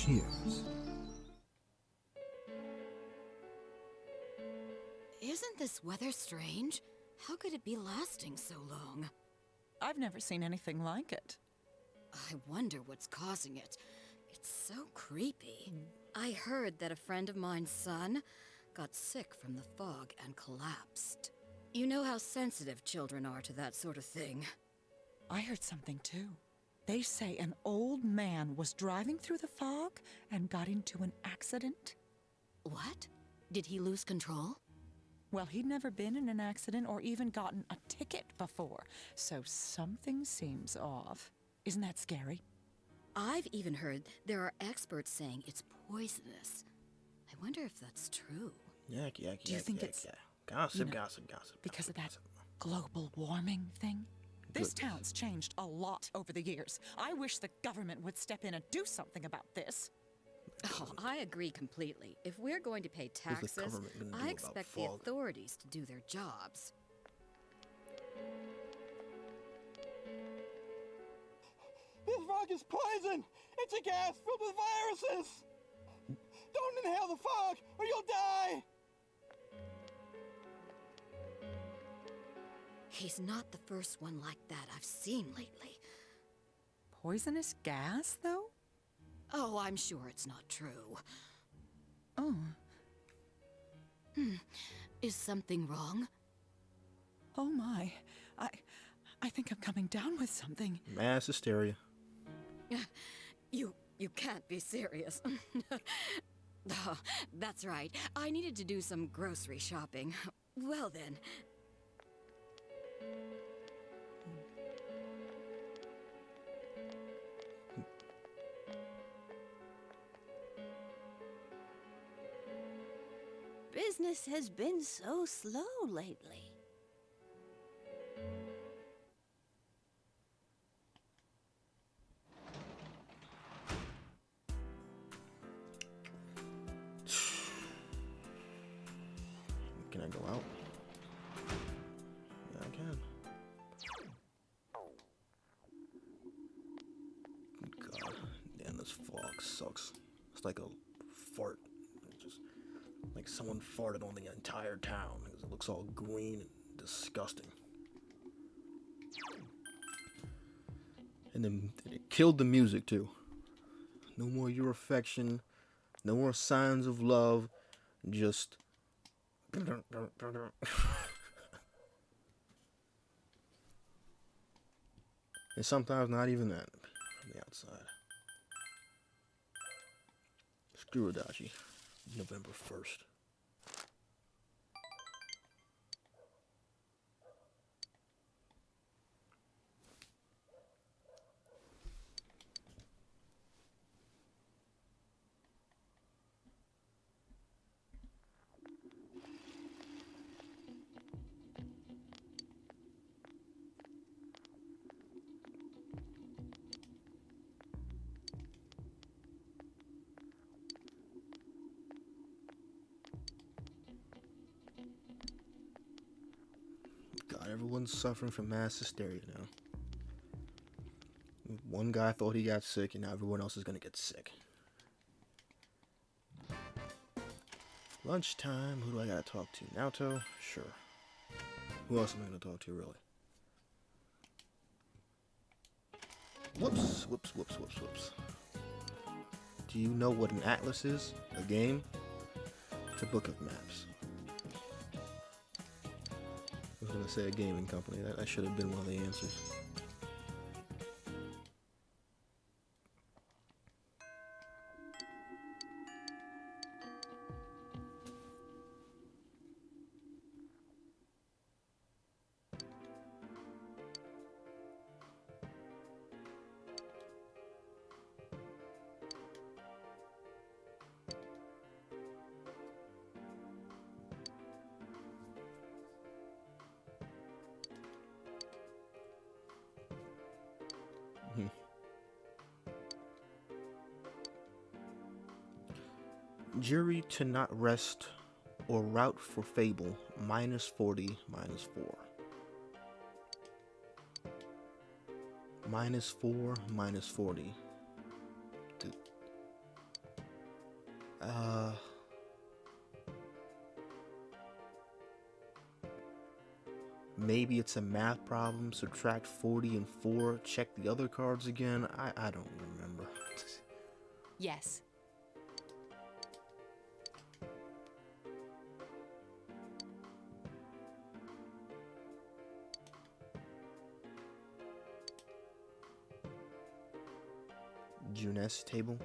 Cheers. Isn't this weather strange? How could it be lasting so long? I've never seen anything like it. I wonder what's causing it. It's so creepy. I heard that a friend of mine's son got sick from the fog and collapsed. You know how sensitive children are to that sort of thing. I heard something too. They say an old man was driving through the fog and got into an accident. What? Did he lose control? Well, he'd never been in an accident or even gotten a ticket before, so something seems off. Isn't that scary? I've even heard there are experts saying it's poisonous. I wonder if that's true. Yak. Do you think it's gossip? Because of that global warming thing? This town's changed a lot over the years. I wish the government would step in and do something about this. Oh, I agree completely. If we're going to pay taxes, I expect the authorities to do their jobs. This fog is poison! It's a gas filled with viruses! Don't inhale the fog, or you'll die! He's not the first one like that I've seen lately. Poisonous gas, though? Oh, I'm sure it's not true. Oh. Is something wrong? Oh my. I think I'm coming down with something. Mass hysteria. You can't be serious. Oh, that's right. I needed to do some grocery shopping. Well then. Business has been so slow lately. Can I go out? Yeah, I can. God, damn, this fog sucks. It's like a fart. It's just like someone farted on the entire town because it looks all green and disgusting. And then it killed the music too. No more your affection, no more signs of love, just and sometimes not even that from the outside. Suhcra-Sensei, November 1st. God, everyone's suffering from mass hysteria now. One guy thought he got sick, and now everyone else is gonna get sick. Lunchtime. Who do I gotta talk to? Naoto? Sure. Who else am I gonna talk to, really? Whoops. Do you know what an Atlus is? A game? It's a book of maps. I was gonna say a gaming company. That should have been one of the answers. Jury to not rest or route for fable, -40, -4. -4, -40. Maybe it's a math problem. Subtract 40 and 4. Check the other cards again. I don't remember. Yes. Juness table.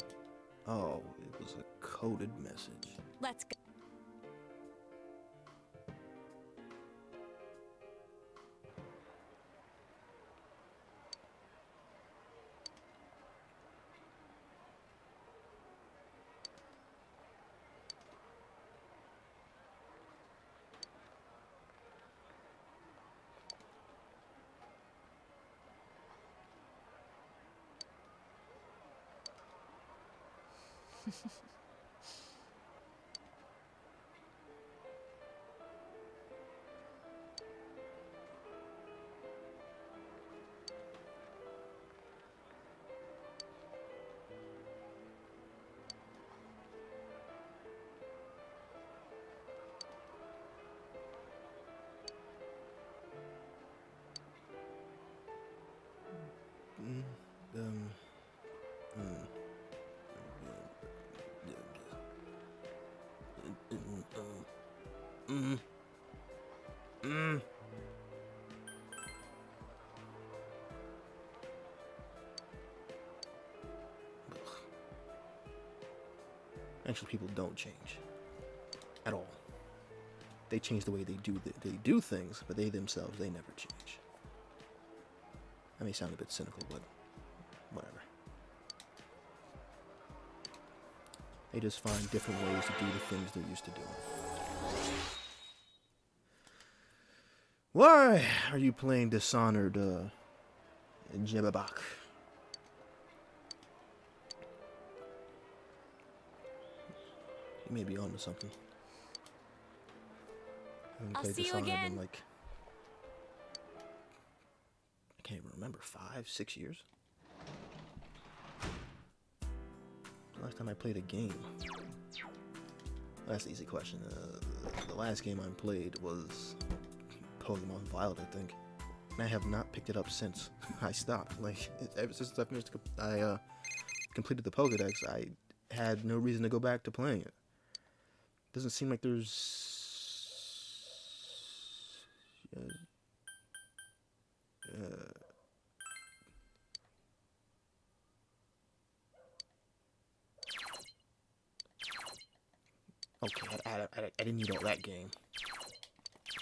Oh, it was a coded message. Let's go. Actually, people don't change at all. They change the way they do things, but they themselves, they never change. That may sound a bit cynical, but whatever. They just find different ways to do the things they're used to doing. Why are you playing Dishonored, Jebabak? You may be onto something. I haven't played Dishonored in like, I can't even remember, 5, 6 years? Last time I played a game. That's an easy question. The last game I played was Pokemon Violet, I think. And I have not picked it up since. I stopped. Like, ever since I finished, I completed the Pokedex, I had no reason to go back to playing it. Doesn't seem like there's okay, I didn't need all that game.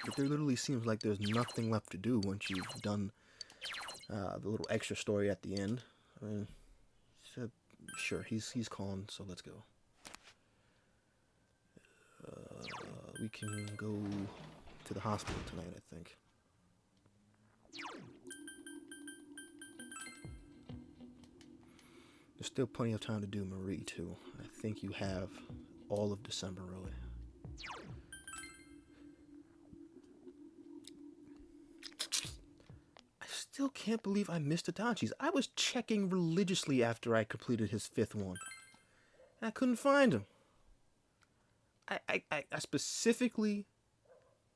But there literally seems like there's nothing left to do once you've done the little extra story at the end. I mean, sure, he's calling, so let's go. We can go to the hospital tonight, I think. There's still plenty of time to do Marie, too. I think you have all of December, really. I still can't believe I missed Adachi's. I was checking religiously after I completed his 5th one. And I couldn't find him. I specifically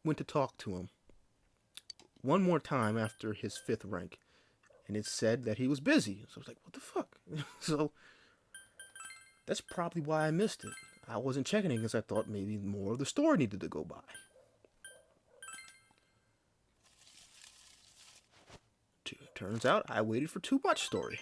went to talk to him one more time after his 5th rank, and it said that he was busy. So I was like, what the fuck? So that's probably why I missed it. I wasn't checking it because I thought maybe more of the story needed to go by. Turns out I waited for too much story.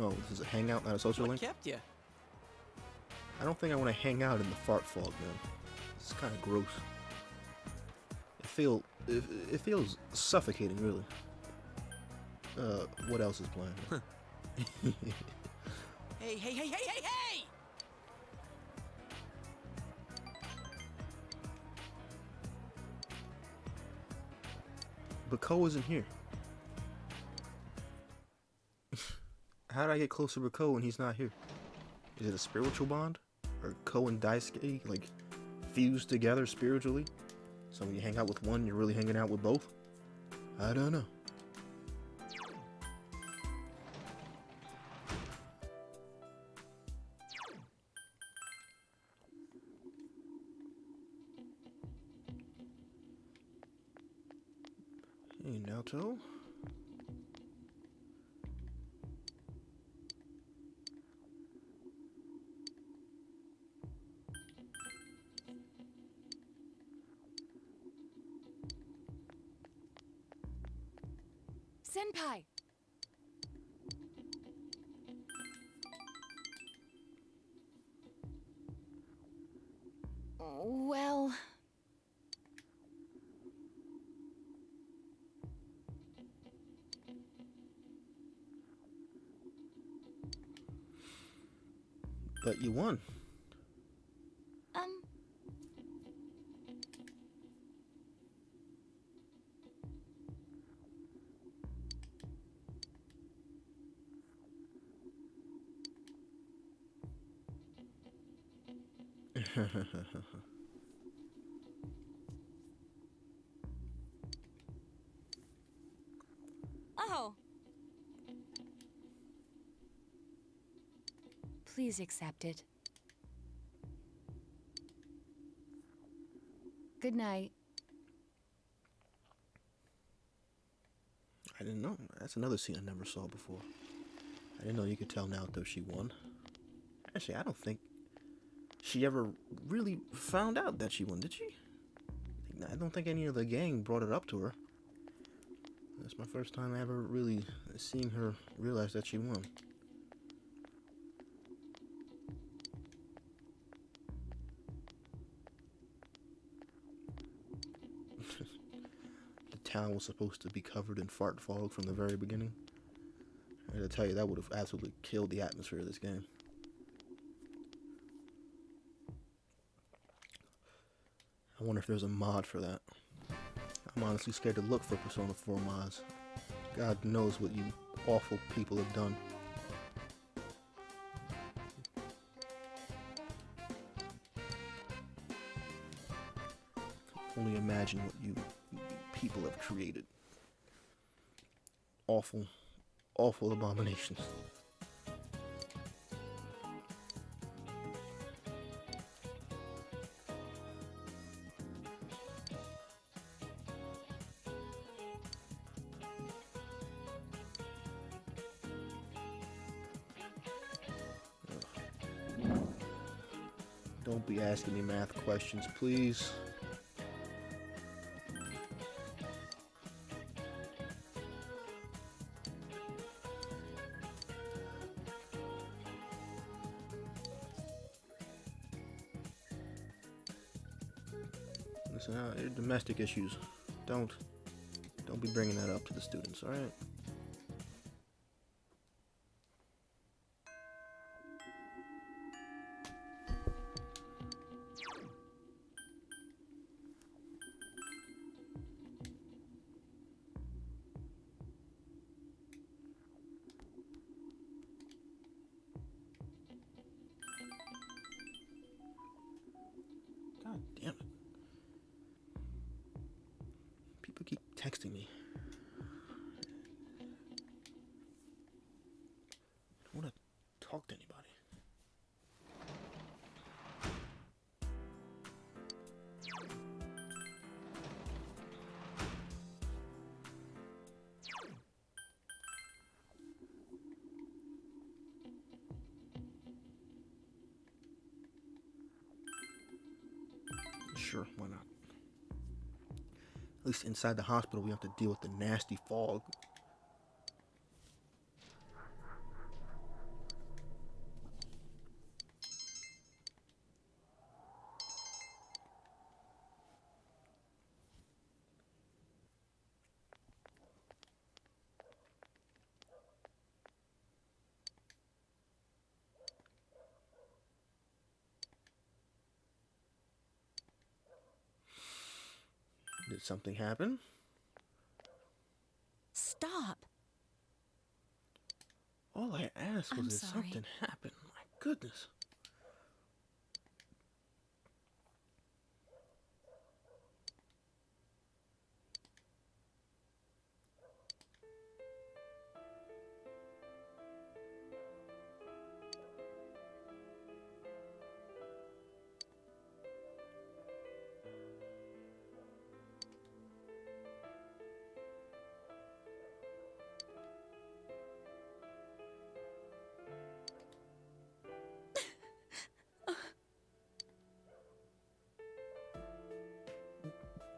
Oh, this is a hangout, not a social link? What kept you? I don't think I want to hang out in the fart fog, man. It's kind of gross. It feels suffocating, really. What else is playing? Hey! But Ko isn't here. how did I get closer with Ko when he's not here? Is it a spiritual bond? Or Ko and Daisuke, like, fused together spiritually? So when you hang out with one, you're really hanging out with both? I don't know. Hey, Naoto. Senpai! Well... But you won. Oh. Please accept it. Good night. I didn't know. That's another scene I never saw before. I didn't know you could tell Naoto she won. Actually, I don't think she ever really found out that she won, did she? I don't think any of the gang brought it up to her. That's my first time ever really seeing her realize that she won. The town was supposed to be covered in fart fog from the very beginning. I gotta tell you, that would have absolutely killed the atmosphere of this game. I wonder if there's a mod for that. I'm honestly scared to look for Persona 4 mods. God knows what you awful people have done. Only imagine what you people have created. Awful, awful abominations. Don't be asking me math questions, please. Listen, your domestic issues. Don't be bringing that up to the students, all right? God damn it. People keep texting me. I don't want to talk to anybody. Sure, why not? At least inside the hospital, we have to deal with the nasty fog. Did something happen? Stop. All I ask was I'm if sorry. something happened. My goodness.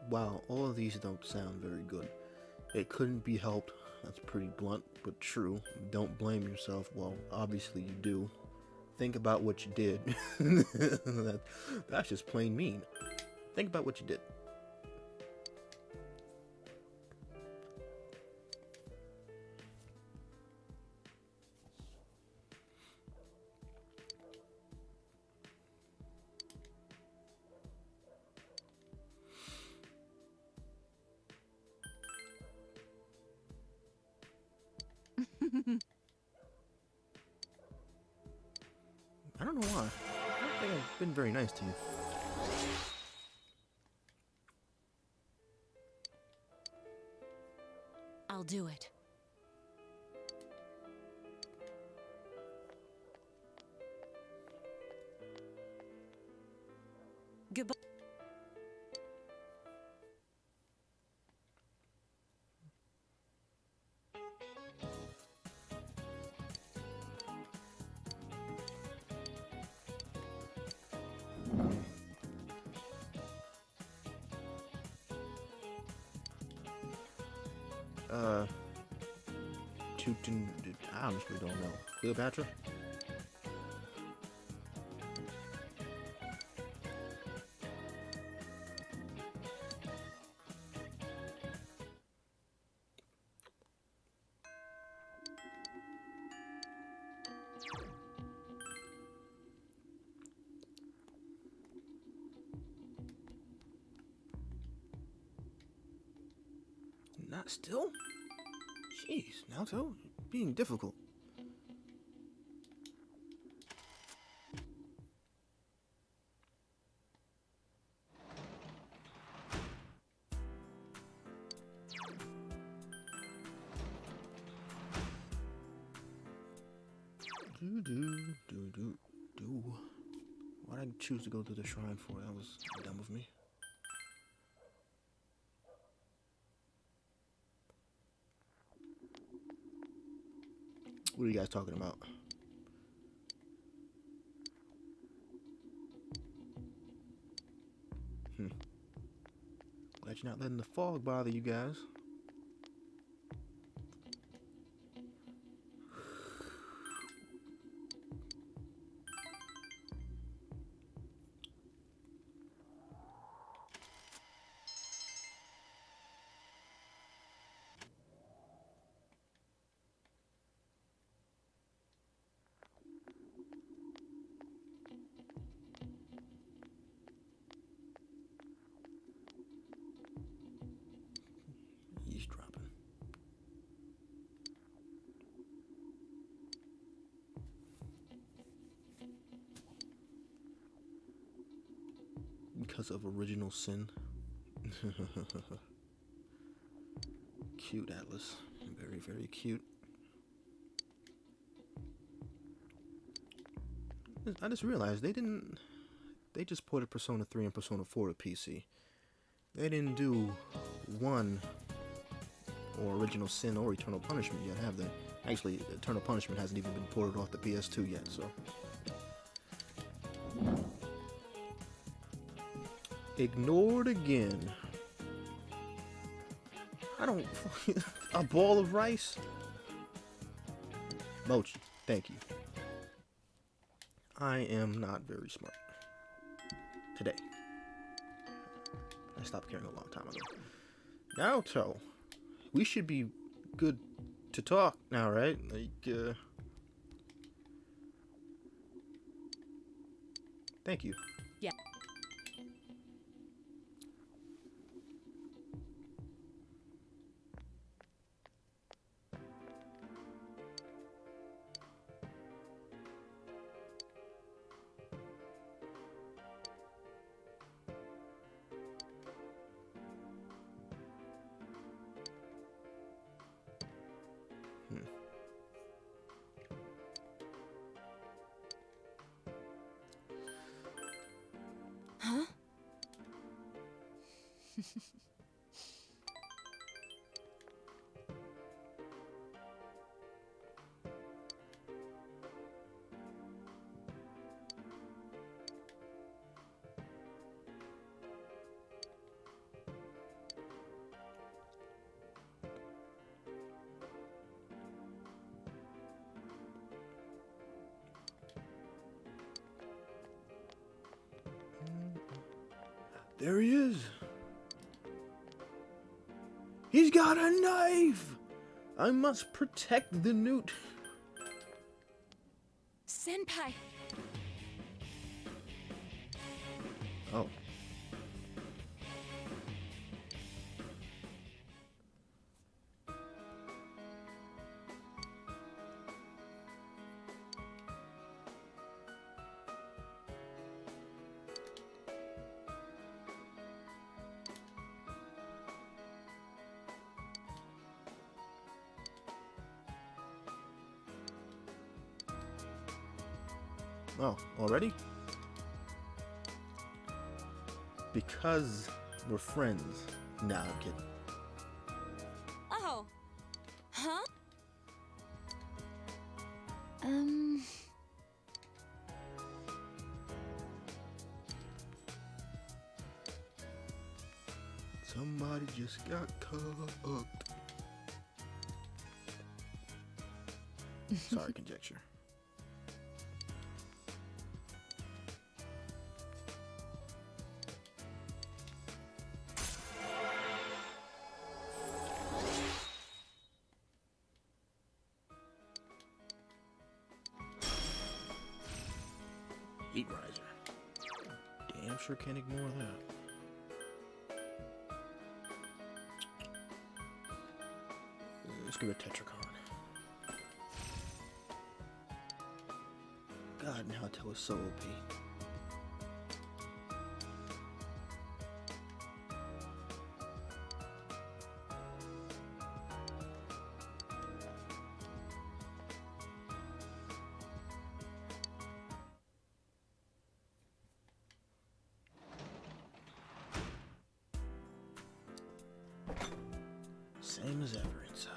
Wow, all of these don't sound very good. It couldn't be helped. That's pretty blunt, but true. Don't blame yourself. Well, obviously you do. Think about what you did. That's just plain mean. Think about what you did. I don't know why. I don't think I've been very nice to you. I'll do it. Goodbye. I honestly don't know. Cleopatra? Not still? Jeez, Naoto, being difficult. Why'd I choose to go to the shrine for? That was dumb of me. What are you guys talking about? Glad you're not letting the fog bother you guys. Eavesdropping. Because of original sin. Cute, Atlus. Very, very cute. I just realized they just ported Persona 3 and Persona 4 to PC. They didn't do 1 or Original Sin or Eternal Punishment yet, have they? Actually, Eternal Punishment hasn't even been ported off the PS2 yet, so. Ignored again. I don't... A ball of rice? Mochi, thank you. I am not very smart. Today. I stopped caring a long time ago. Naoto, we should be good to talk now, right? Like, Thank you. Yeah. There he is. He's got a knife! I must protect the newt. Senpai! Oh. Oh, already? Because we're friends. Nah, I'm kidding. Oh. Huh? Somebody just got cooked. Sorry, conjecture. Heat riser. Damn sure can't ignore that. Let's give it a Tetracon. God, now Naruto is so OP. Same as ever inside.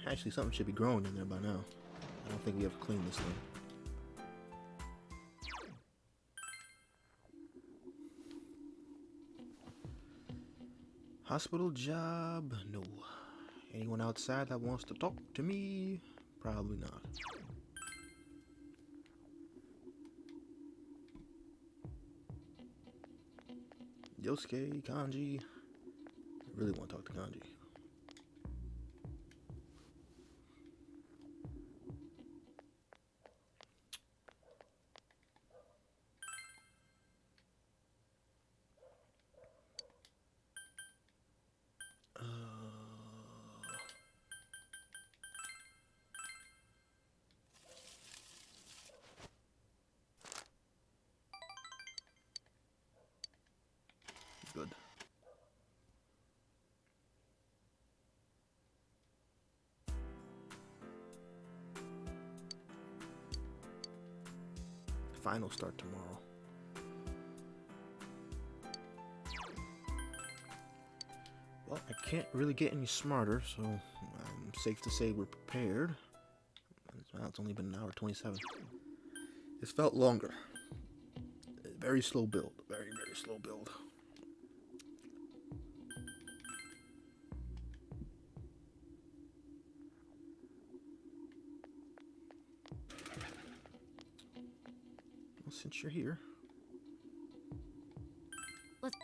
Actually, something should be growing in there by now. I don't think we have to clean this thing. Hospital job? No. Anyone outside that wants to talk to me? Probably not. Yosuke, Kanji. I really want to talk to Kanji. Good. Final start tomorrow. Well, I can't really get any smarter, so I'm safe to say we're prepared. Well, it's only been an hour 27. It's felt longer. Very slow build. Very, very slow build. Well, since you're here. Let's...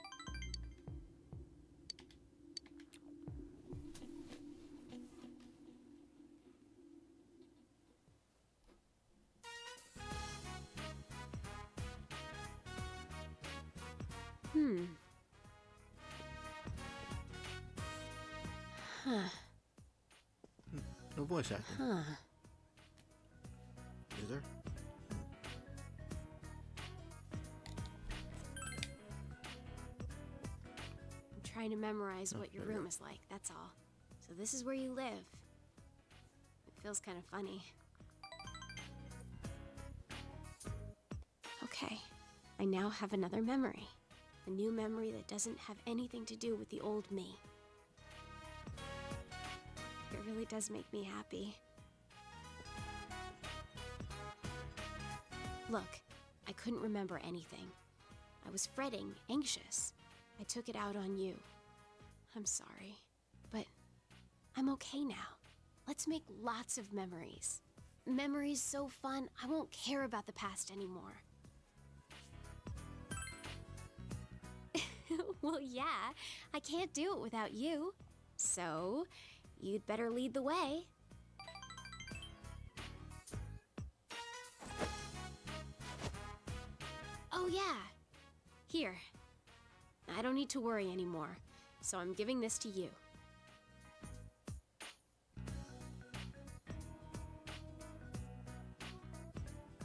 No voice acting. Is there? I'm trying to memorize what your there you room is like, that's all. So this is where you live. It feels kind of funny. Okay, I now have another memory. A new memory that doesn't have anything to do with the old me. It really does make me happy. Look, I couldn't remember anything. I was fretting, anxious. I took it out on you. I'm sorry, but I'm okay now. Let's make lots of memories. Memories so fun, I won't care about the past anymore. Well, yeah, I can't do it without you. So, you'd better lead the way. Oh, yeah. Here. I don't need to worry anymore, so I'm giving this to you.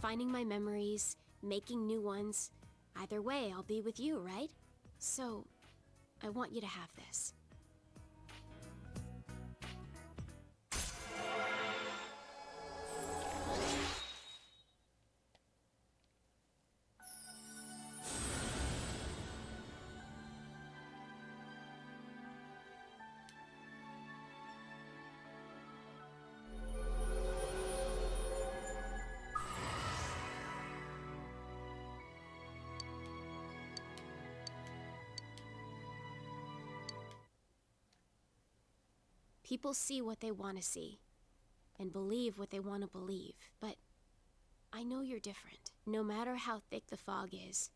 Finding my memories, making new ones. Either way, I'll be with you, right? So, I want you to have this. People see what they want to see, and believe what they want to believe, but I know you're different. No matter how thick the fog is,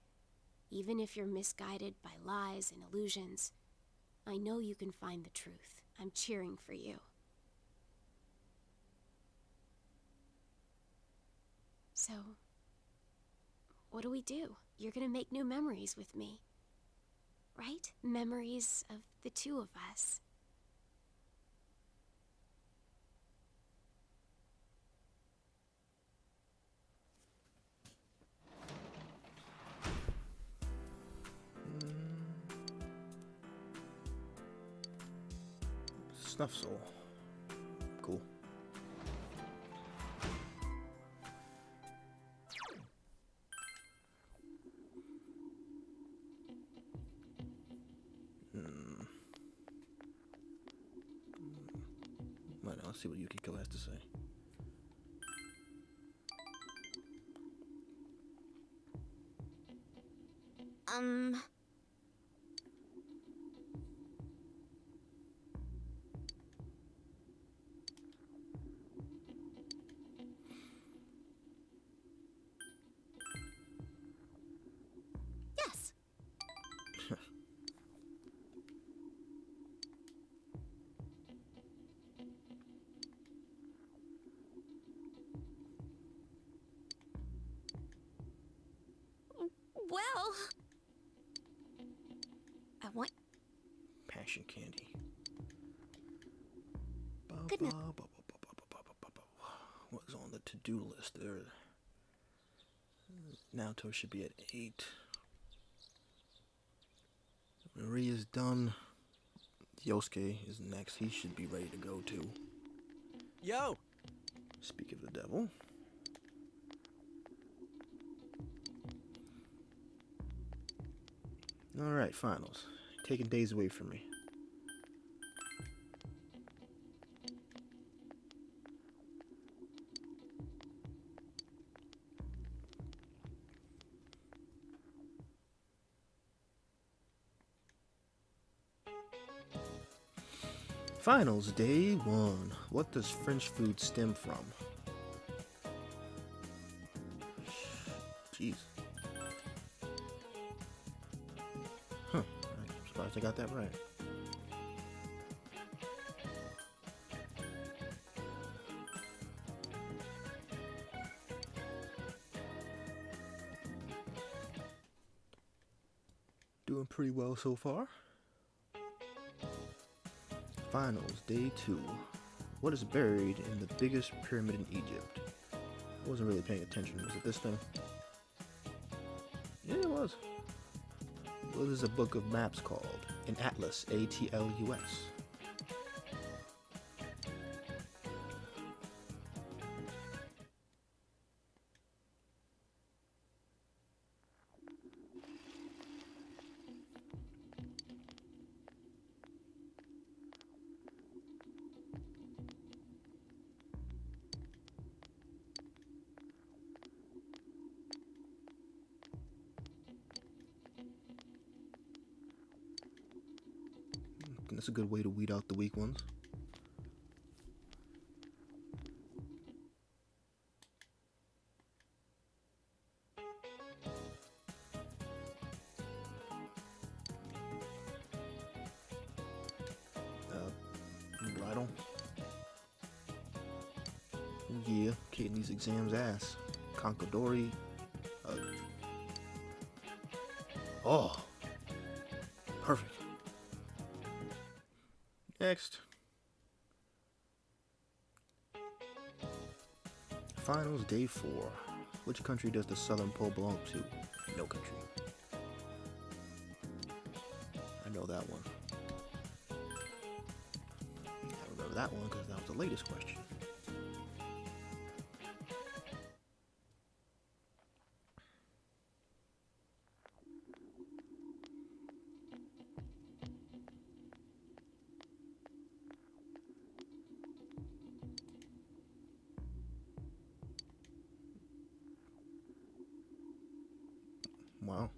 even if you're misguided by lies and illusions, I know you can find the truth. I'm cheering for you. So, what do we do? You're gonna make new memories with me, right? Memories of the two of us. Snuff soul. Cool. Right, let's see what Yukiko has to say. Yes. Well, I want Passion candy. Good night. What's on the to-do list there? Naoto should be at 8. Maria's done. Yosuke is next. He should be ready to go too. Yo! Speak of the devil. Alright, finals. Taking days away from me. Finals, day 1. What does French food stem from? Jeez. Huh. I'm surprised I got that right. Doing pretty well so far. Finals, day 2. What is buried in the biggest pyramid in Egypt? I wasn't really paying attention. Was it this thing? Yeah, it was. What is a book of maps called? An Atlus, A-T-L-U-S. That's a good way to weed out the weak ones. Bridle. Yeah, kicking these exams ass. Conquadori. Oh, perfect. Next. Finals day 4. Which country does the Southern Pole belong to? No country. I know that one. I remember that one because that was the latest question. Wow.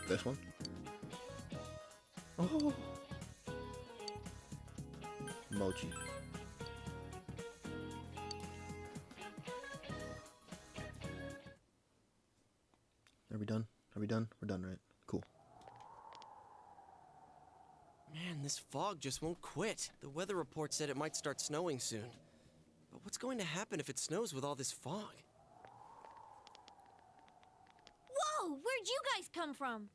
This one? Oh. Mochi. Are we done? Are we done? We're done, right? Cool. Man, this fog just won't quit. The weather report said it might start snowing soon. But what's going to happen if it snows with all this fog? Whoa! Where'd you guys come from?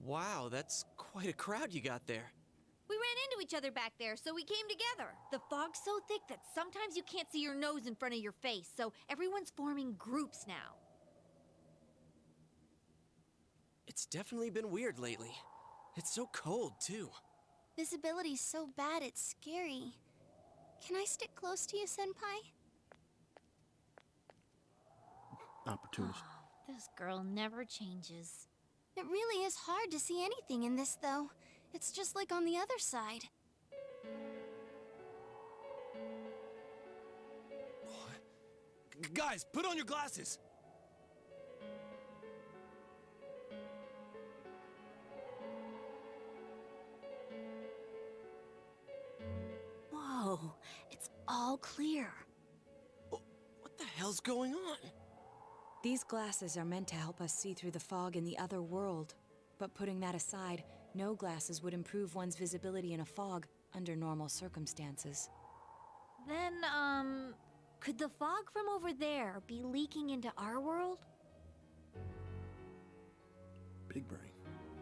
Wow, that's quite a crowd you got there. We ran into each other back there, so we came together. The fog's so thick that sometimes you can't see your nose in front of your face, so everyone's forming groups now. It's definitely been weird lately. It's so cold, too. Visibility's so bad it's scary. Can I stick close to you, Senpai? Opportunist. This girl never changes. It really is hard to see anything in this, though. It's just like on the other side. Guys, put on your glasses! Whoa, it's all clear. What the hell's going on? These glasses are meant to help us see through the fog in the other world. But putting that aside, no glasses would improve one's visibility in a fog under normal circumstances. Then, could the fog from over there be leaking into our world? Big brain.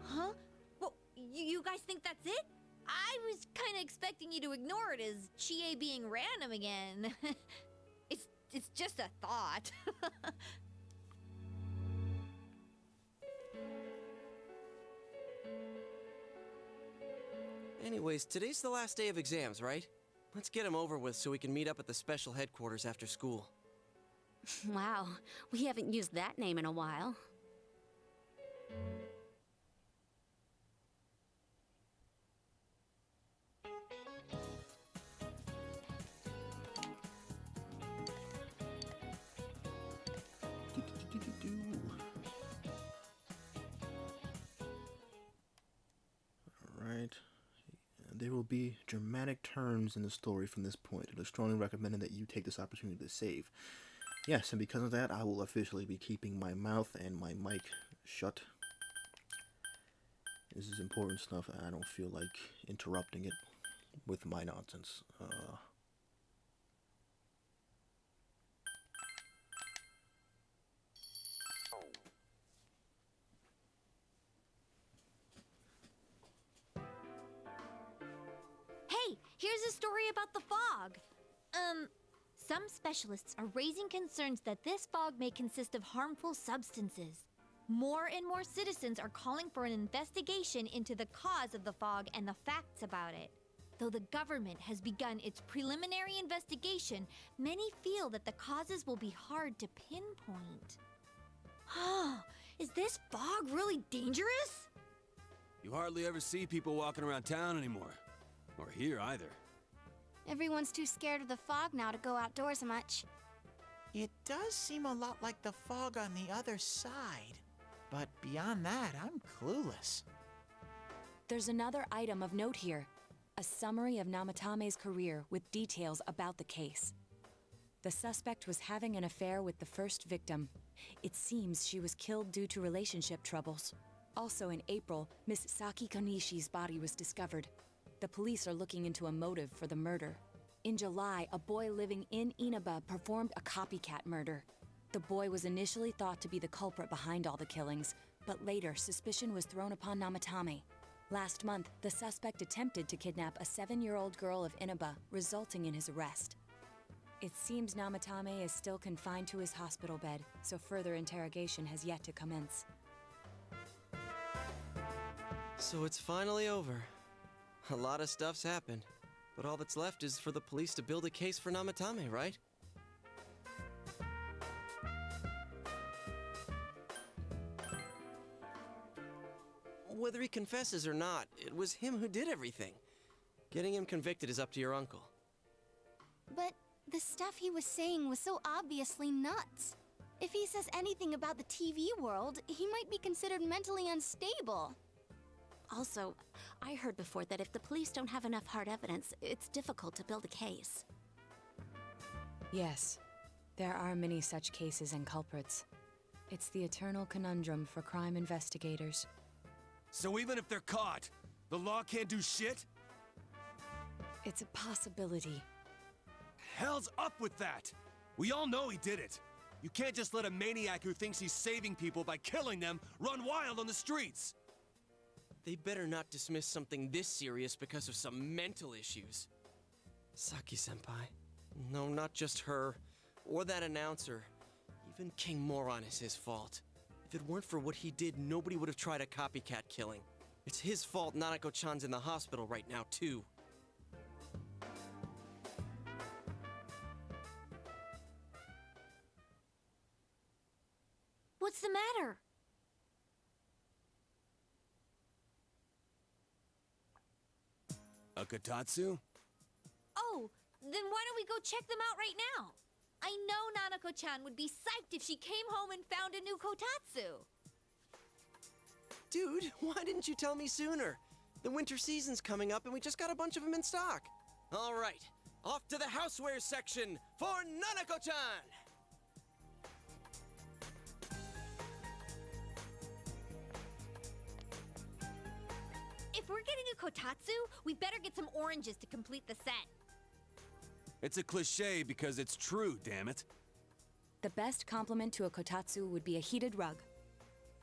Huh? Well, you guys think that's it? I was kind of expecting you to ignore it as Chie being random again. It's just a thought. Anyways, today's the last day of exams, right? Let's get them over with so we can meet up at the special headquarters after school. Wow, we haven't used that name in a while. Alright. There will be dramatic turns in the story from this point. It is strongly recommended that you take this opportunity to save. Yes, and because of that, I will officially be keeping my mouth and my mic shut. This is important stuff, and I don't feel like interrupting it with my nonsense. Hey, here's a story about the fog. Some specialists are raising concerns that this fog may consist of harmful substances. More and more citizens are calling for an investigation into the cause of the fog and the facts about it. Though the government has begun its preliminary investigation, many feel that the causes will be hard to pinpoint. Oh, is this fog really dangerous? You hardly ever see people walking around town anymore. Or here either. Everyone's too scared of the fog now to go outdoors much. It does seem a lot like the fog on the other side. But beyond that, I'm clueless. There's another item of note here. A summary of Namatame's career with details about the case. The suspect was having an affair with the first victim. It seems she was killed due to relationship troubles. Also in April, Miss Saki Konishi's body was discovered. The police are looking into a motive for the murder. In July, a boy living in Inaba performed a copycat murder. The boy was initially thought to be the culprit behind all the killings, but later suspicion was thrown upon Namatame. Last month, the suspect attempted to kidnap a 7-year-old girl of Inaba, resulting in his arrest. It seems Namatame is still confined to his hospital bed, so further interrogation has yet to commence. So it's finally over. A lot of stuff's happened, but all that's left is for the police to build a case for Namatame, right? Whether he confesses or not, it was him who did everything. Getting him convicted is up to your uncle. But the stuff he was saying was so obviously nuts. If he says anything about the TV world, he might be considered mentally unstable. Also, I heard before that if the police don't have enough hard evidence, it's difficult to build a case. Yes, there are many such cases and culprits. It's the eternal conundrum for crime investigators. So even if they're caught, the law can't do shit? It's a possibility. Hell's up with that! We all know he did it. You can't just let a maniac who thinks he's saving people by killing them run wild on the streets! They better not dismiss something this serious because of some mental issues. Saki-senpai. No, not just her. Or that announcer. Even King Moron is his fault. If it weren't for what he did, nobody would have tried a copycat killing. It's his fault Nanako-chan's in the hospital right now, too. What's the matter? A kotatsu? Oh, then why don't we go check them out right now? I know Nanako-chan would be psyched if she came home and found a new kotatsu. Dude, why didn't you tell me sooner? The winter season's coming up and we just got a bunch of them in stock. All right, off to the houseware section for Nanako-chan! If we're getting a kotatsu, we better get some oranges to complete the set. It's a cliche because it's true, damn it. The best compliment to a kotatsu would be a heated rug.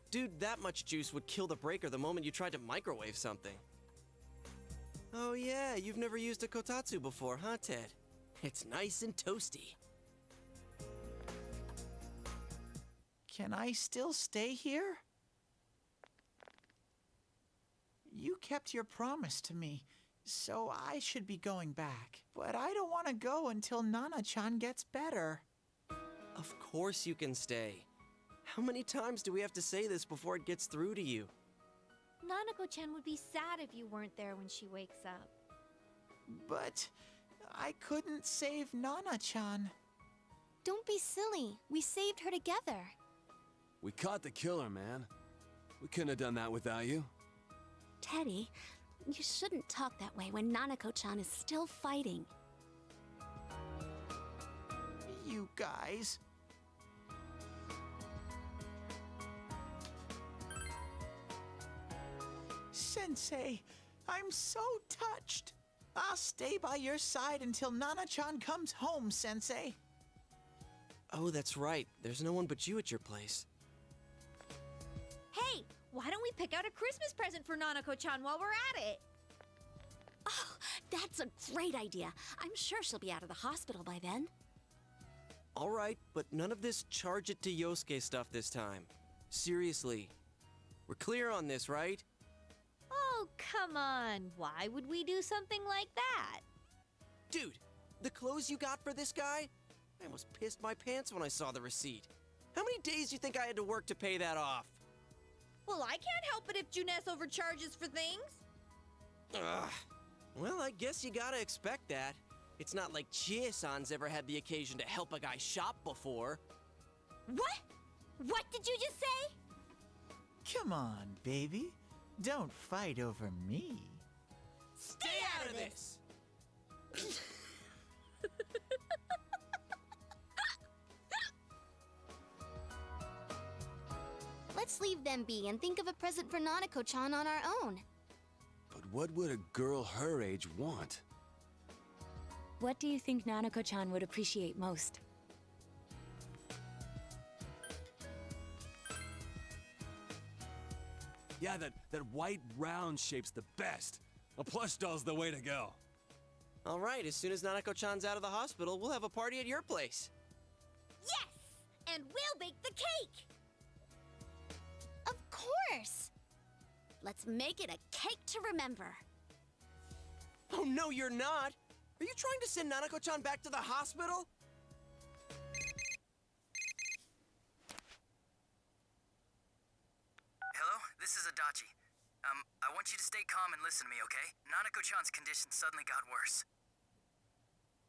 Dude, that much juice would kill the breaker the moment you tried to microwave something. Oh yeah, you've never used a kotatsu before, huh, Ted? It's nice and toasty. Can I still stay here? You kept your promise to me, so I should be going back. But I don't want to go until Nana-chan gets better. Of course you can stay. How many times do we have to say this before it gets through to you? Nanako-chan would be sad if you weren't there when she wakes up. But I couldn't save Nana-chan. Don't be silly. We saved her together. We caught the killer, man. We couldn't have done that without you. Teddy, you shouldn't talk that way when Nanako-chan is still fighting. You guys. Sensei, I'm so touched. I'll stay by your side until Nana-chan comes home, Sensei. Oh, that's right. There's no one but you at your place. Hey, why don't we pick out a Christmas present for Nanako-chan while we're at it? Oh, that's a great idea. I'm sure she'll be out of the hospital by then. All right, but none of this charge it to Yosuke stuff this time. Seriously. We're clear on this, right? Oh, Oh, come on. Why would we do something like that? Dude, the clothes you got for this guy? I almost pissed my pants when I saw the receipt. How many days do you think I had to work to pay that off? Well, I can't help it if Juness overcharges for things. Ugh. Well, I guess you gotta expect that. It's not like Chie-san's ever had the occasion to help a guy shop before. What? What did you just say? Come on, baby. Don't fight over me. Stay out of this! Let's leave them be and think of a present for Nanako-chan on our own. But what would a girl her age want? What do you think Nanako-chan would appreciate most? Yeah, that white round shape's the best. A plush doll's the way to go. All right, as soon as Nanako-chan's out of the hospital, we'll have a party at your place. Yes! And we'll bake the cake! Of course! Let's make it a cake to remember. Oh, no, you're not! Are you trying to send Nanako-chan back to the hospital? Hello, this is Adachi. I want you to stay calm and listen to me, okay? Nanako-chan's condition suddenly got worse.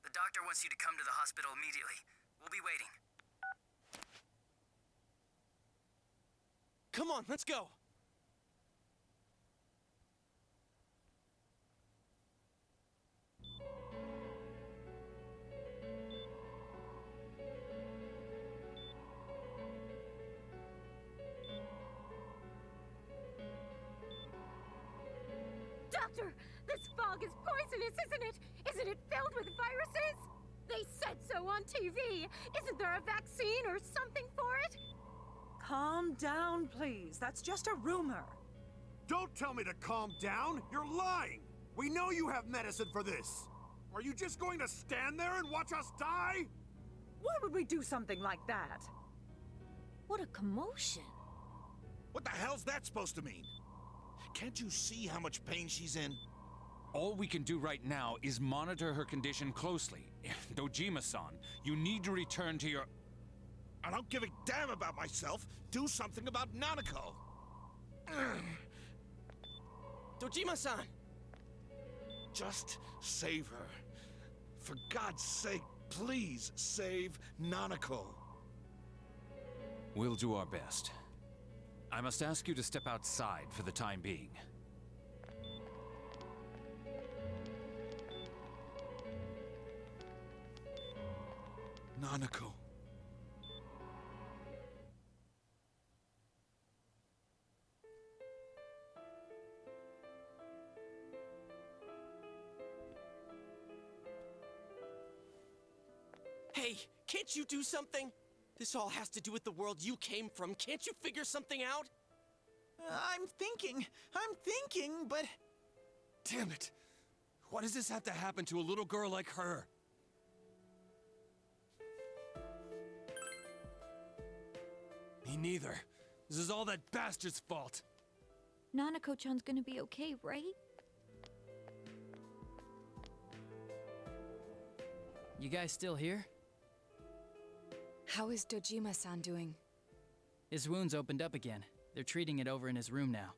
The doctor wants you to come to the hospital immediately. We'll be waiting. Come on, let's go! Doctor, this fog is poisonous, isn't it? Isn't it filled with viruses? They said so on TV. Isn't there a vaccine or something for it? Calm down, please. That's just a rumor. Don't tell me to calm down! You're lying! We know you have medicine for this! Are you just going to stand there and watch us die? Why would we do something like that? What a commotion. What the hell's that supposed to mean? Can't you see how much pain she's in? All we can do right now is monitor her condition closely. Dojima-san, you need to return to your... I don't give a damn about myself. Do something about Nanako. Dojima-san! Just save her. For God's sake, please save Nanako. We'll do our best. I must ask you to step outside for the time being. Nanako. Hey, can't you do something? This all has to do with the world you came from. Can't you figure something out? I'm thinking, but... Damn it! Why does this have to happen to a little girl like her? Me neither. This is all that bastard's fault. Nanako-chan's gonna be okay, right? You guys still here? How is Dojima-san doing? His wound's opened up again. They're treating it over in his room now.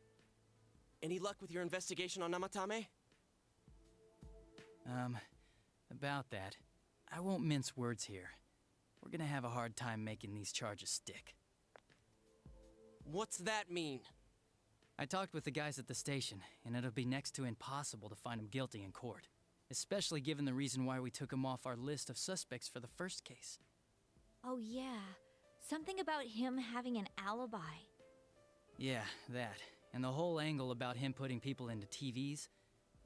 Any luck with your investigation on Namatame? About that. I won't mince words here. We're gonna have a hard time making these charges stick. What's that mean? I talked with the guys at the station, and it'll be next to impossible to find him guilty in court. Especially given the reason why we took him off our list of suspects for the first case. Oh yeah, something about him having an alibi. Yeah, that. And the whole angle about him putting people into TVs.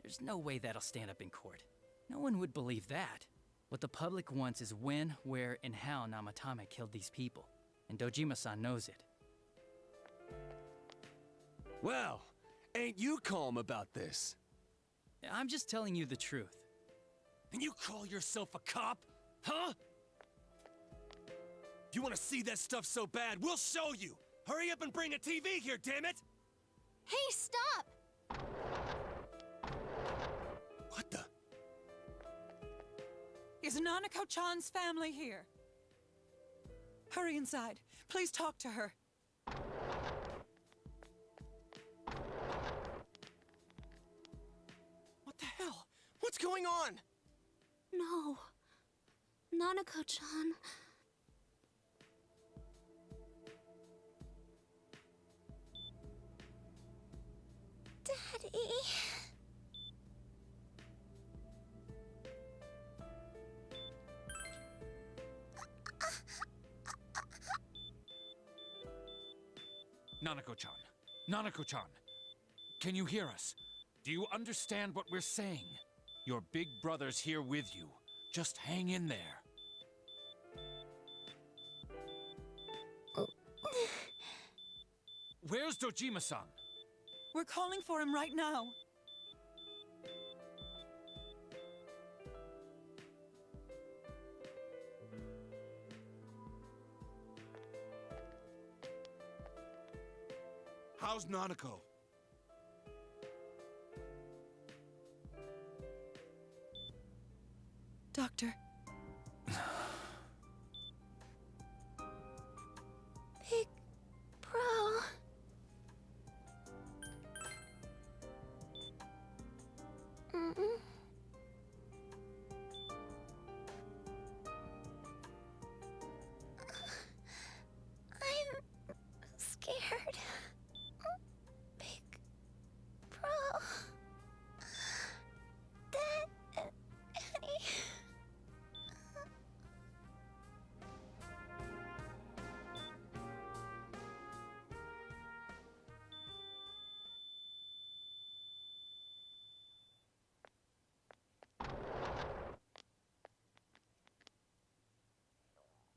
There's no way that'll stand up in court. No one would believe that. What the public wants is when, where, and how Namatame killed these people. And Dojima-san knows it. Well, ain't you calm about this? I'm just telling you the truth. And you call yourself a cop? Huh? If you want to see that stuff so bad, we'll show you! Hurry up and bring a TV here, damn it! Hey, stop! What the? Is Nanako-chan's family here? Hurry inside. Please talk to her. What the hell? What's going on? No. Nanako-chan. Daddy. Nanako-chan. Nanako-chan. Can you hear us? Do you understand what we're saying? Your big brother's here with you. Just hang in there. Where's Dojima-san? We're calling for him right now. How's Nanako? Doctor. Big bro. I'm scared. Big bro. Daddy.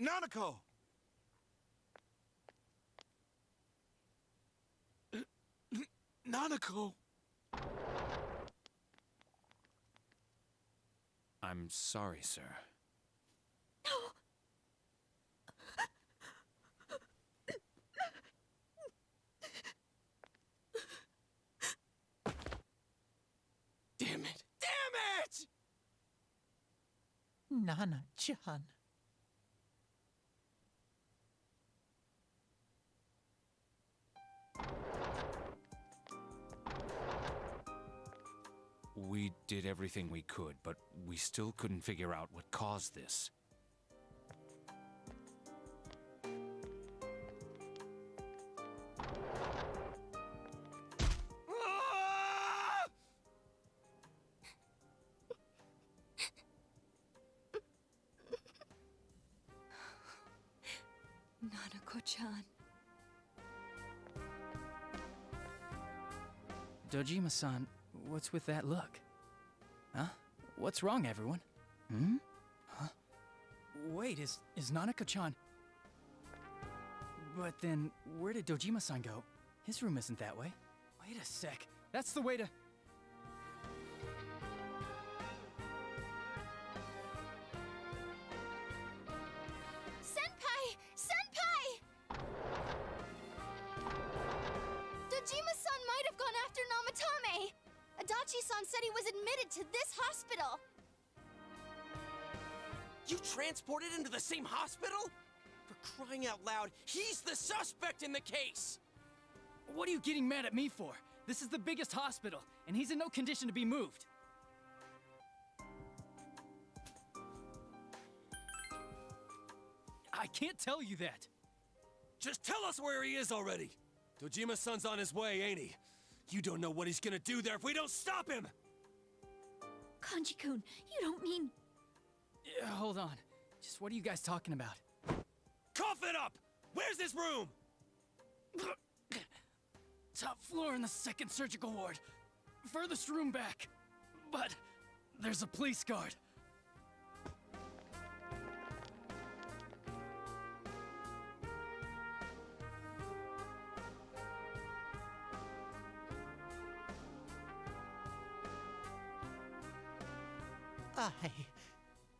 Nanako! Nanako! I'm sorry, sir. Damn it! Damn it! Nana-chan. We did everything we could, but we still couldn't figure out what caused this. Nanako-chan. Dojima-san, what's with that look? Huh? What's wrong, everyone? Huh? Wait, is Nanako-chan... But then, where did Dojima-san go? His room isn't that way. Wait a sec. That's the way to... Senpai! Senpai! Dojima-san might have gone after Namatame! Adachi-san said he was admitted to this hospital! You transported him to the same hospital? For crying out loud, he's the suspect in the case! What are you getting mad at me for? This is the biggest hospital, and he's in no condition to be moved. I can't tell you that. Just tell us where he is already! Dojima-san's on his way, ain't he? You don't know what he's gonna do there if we don't stop him! Kanji-kun, you don't mean... Hold on. Just what are you guys talking about? Cough it up! Where's this room? Top floor in the second surgical ward. Furthest room back. But there's a police guard.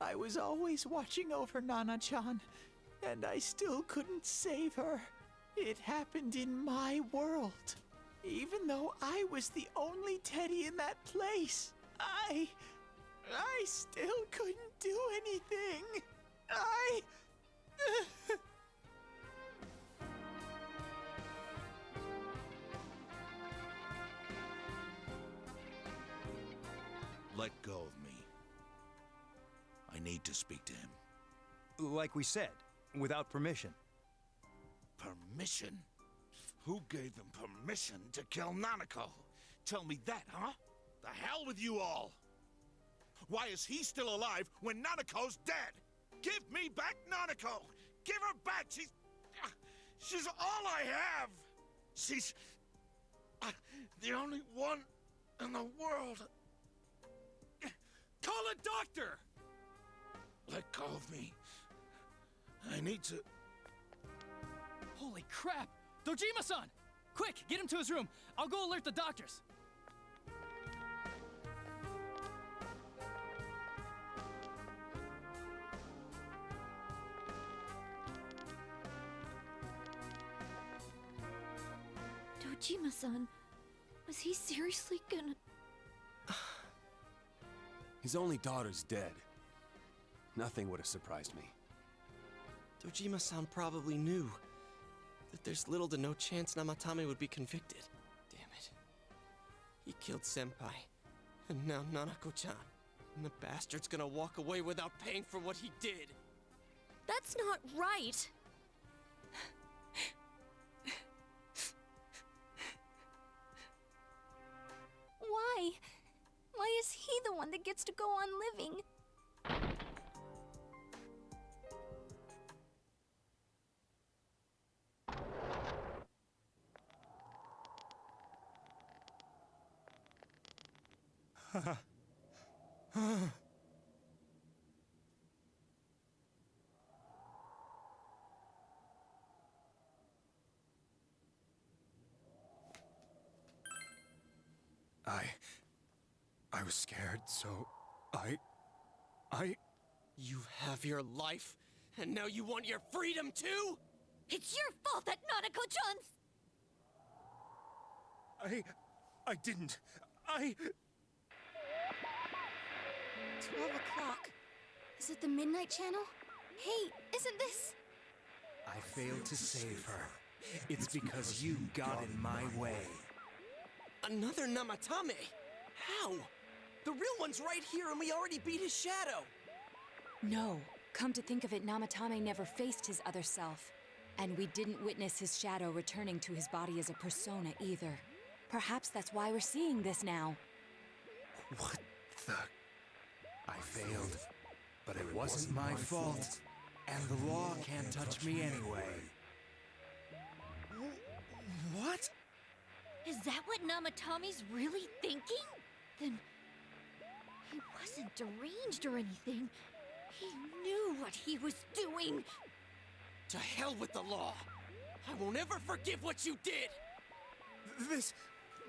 I was always watching over Nana-chan, and I still couldn't save her. It happened in my world, even though I was the only Teddy in that place. I still couldn't do anything. Let go of me. I need to speak to him. Like we said, without permission. Permission? Who gave them permission to kill Nanako? Tell me that, huh? The hell with you all! Why is he still alive when Nanako's dead? Give me back Nanako! Give her back! She's all I have! She's the only one in the world. Call a doctor! Let go of me. I need to... Holy crap! Dojima-san! Quick, get him to his room. I'll go alert the doctors. Dojima-san, was he seriously gonna... His only daughter's dead. Nothing would have surprised me. Dojima-san probably knew that there's little to no chance Namatame would be convicted. Damn it. He killed Senpai, and now Nanako-chan. And the bastard's gonna walk away without paying for what he did. That's not right! Why? Why is he the one that gets to go on living? I was scared, so You have your life, and now you want your freedom too? It's your fault that Nanako-chan's... I didn't. 12 o'clock. Is it the Midnight Channel? Hey, isn't this... I failed to save her. It's because you got in my way. Another Namatame? How? The real one's right here and we already beat his shadow. No. Come to think of it, Namatame never faced his other self. And we didn't witness his shadow returning to his body as a persona either. Perhaps that's why we're seeing this now. What the... I failed. But it wasn't my fault. And the law can't touch me anyway. What? Is that what Namatame's really thinking? Then... he wasn't deranged or anything. He knew what he was doing. To hell with the law. I won't ever forgive what you did. This...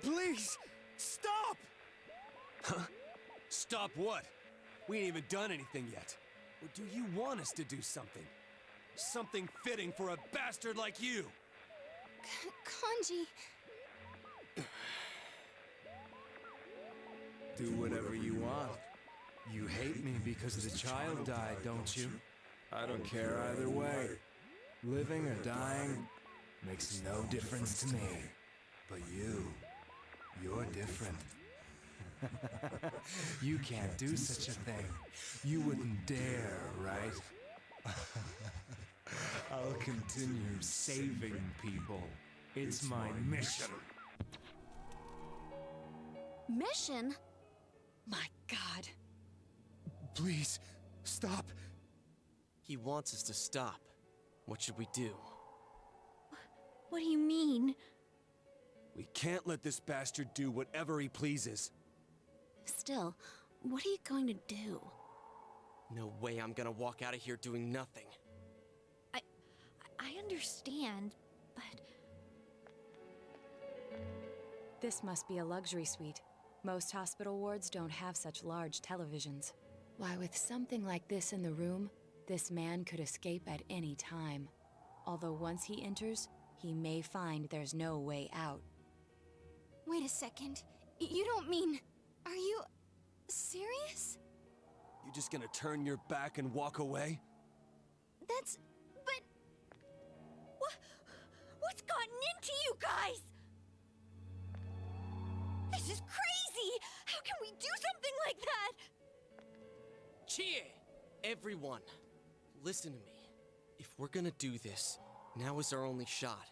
please, stop! Huh? Stop what? We ain't even done anything yet. Or do you want us to do something? Something fitting for a bastard like you! Kanji... Do whatever you want. You hate me because the child died, don't you? I don't care either way. Living or dying makes no difference to me. But you're different. You can't do such a thing. You wouldn't dare, right? I'll continue saving people. It's my mission. Mission? My God. Please, stop. He wants us to stop. What should we do? What do you mean? We can't let this bastard do whatever he pleases. Still, what are you going to do? No way I'm gonna walk out of here doing nothing. I understand, but... This must be a luxury suite. Most hospital wards don't have such large televisions. Why, with something like this in the room, this man could escape at any time. Although once he enters, he may find there's no way out. Wait a second. You don't mean... Are you... serious? You just gonna turn your back and walk away? But... What's gotten into you guys? This is crazy! How can we do something like that? Chie! Everyone, listen to me. If we're gonna do this, now is our only shot.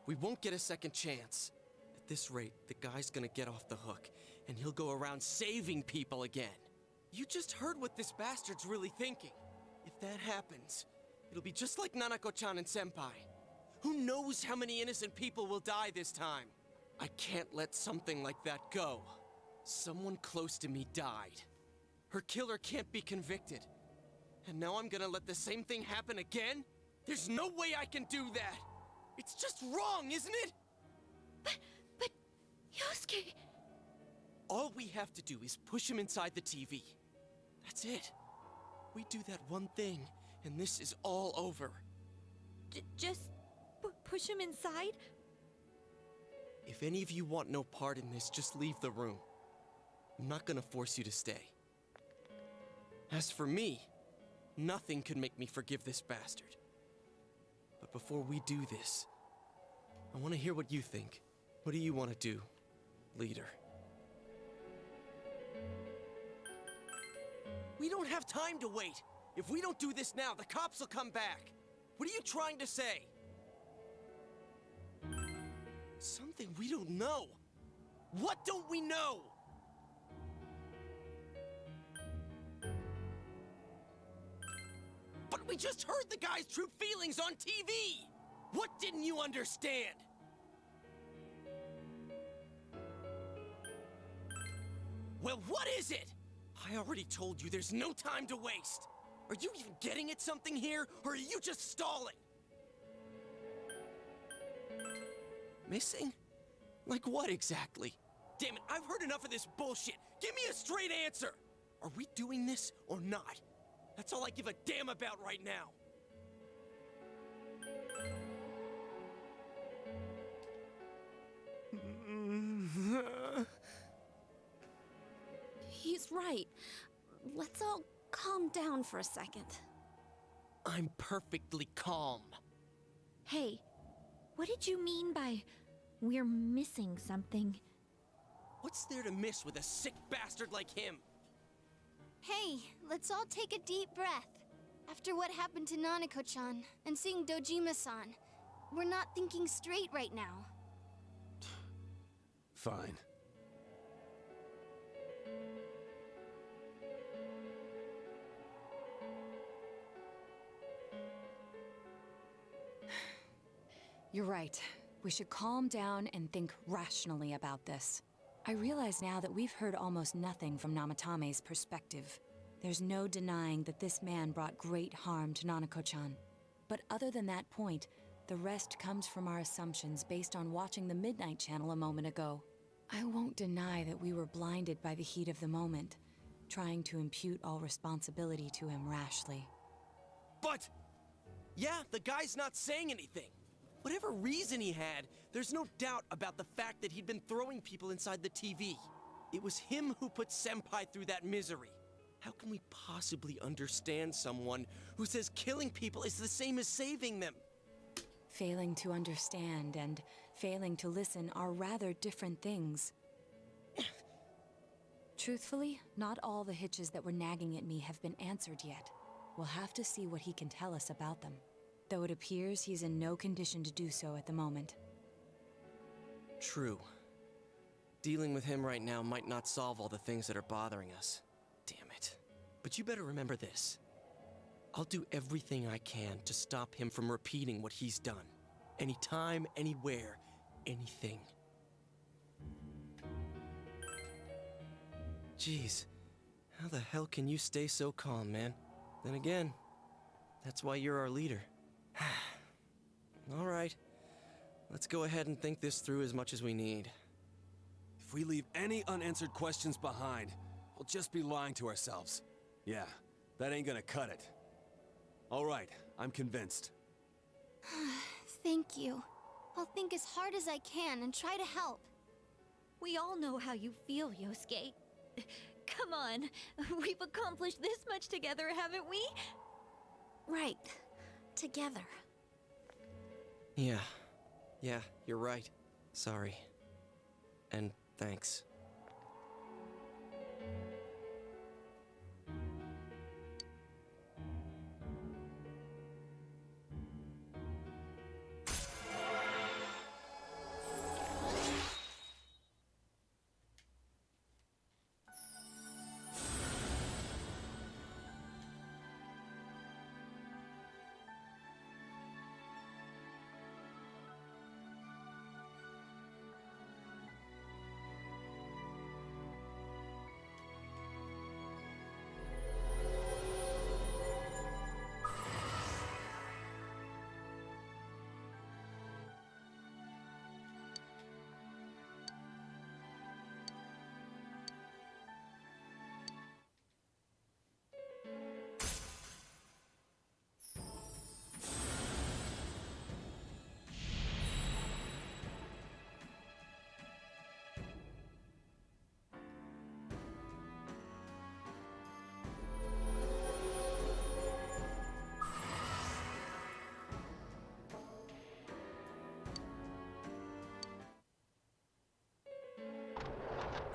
We won't get a second chance. At this rate, the guy's gonna get off the hook, and he'll go around saving people again. You just heard what this bastard's really thinking. If that happens, it'll be just like Nanako-chan and Senpai. Who knows how many innocent people will die this time? I can't let something like that go. Someone close to me died. Her killer can't be convicted. And now I'm gonna let the same thing happen again? There's no way I can do that! It's just wrong, isn't it? But... Yosuke... All we have to do is push him inside the TV. That's it. We do that one thing, and this is all over. Just... push him inside? If any of you want no part in this, just leave the room. I'm not gonna force you to stay. As for me, nothing could make me forgive this bastard. But before we do this, I want to hear what you think. What do you want to do, leader? We don't have time to wait. If we don't do this now, the cops will come back. What are you trying to say? Something we don't know. What don't we know? But we just heard the guy's true feelings on TV! What didn't you understand? Well, what is it? I already told you there's no time to waste. Are you even getting at something here, or are you just stalling? Missing? Like what exactly? Damn it, I've heard enough of this bullshit. Give me a straight answer. Are we doing this or not? That's all I give a damn about right now. He's right. Let's all calm down for a second. I'm perfectly calm. Hey, what did you mean by we're missing something? What's there to miss with a sick bastard like him? Hey, let's all take a deep breath. After what happened to Nanako-chan and seeing Dojima-san, we're not thinking straight right now. Fine. You're right. We should calm down and think rationally about this. I realize now that we've heard almost nothing from Namatame's perspective. There's no denying that this man brought great harm to Nanako-chan. But other than that point, the rest comes from our assumptions based on watching the Midnight Channel a moment ago. I won't deny that we were blinded by the heat of the moment, trying to impute all responsibility to him rashly. But... yeah, the guy's not saying anything. Whatever reason he had, there's no doubt about the fact that he'd been throwing people inside the TV. It was him who put Senpai through that misery. How can we possibly understand someone who says killing people is the same as saving them? Failing to understand and failing to listen are rather different things. Truthfully, not all the hitches that were nagging at me have been answered yet. We'll have to see what he can tell us about them. Though it appears he's in no condition to do so at the moment. True. Dealing with him right now might not solve all the things that are bothering us. Damn it. But you better remember this. I'll do everything I can to stop him from repeating what he's done. Anytime, anywhere, anything. Jeez, how the hell can you stay so calm, man? Then again, that's why you're our leader. All right, let's go ahead and think this through as much as we need. If we leave any unanswered questions behind, we'll just be lying to ourselves. Yeah, that ain't gonna cut it. All right, I'm convinced. Thank you. I'll think as hard as I can and try to help. We all know how you feel, Yosuke. Come on. We've accomplished this much together, haven't we? Right. Together. Yeah. Yeah, you're right. Sorry. And thanks.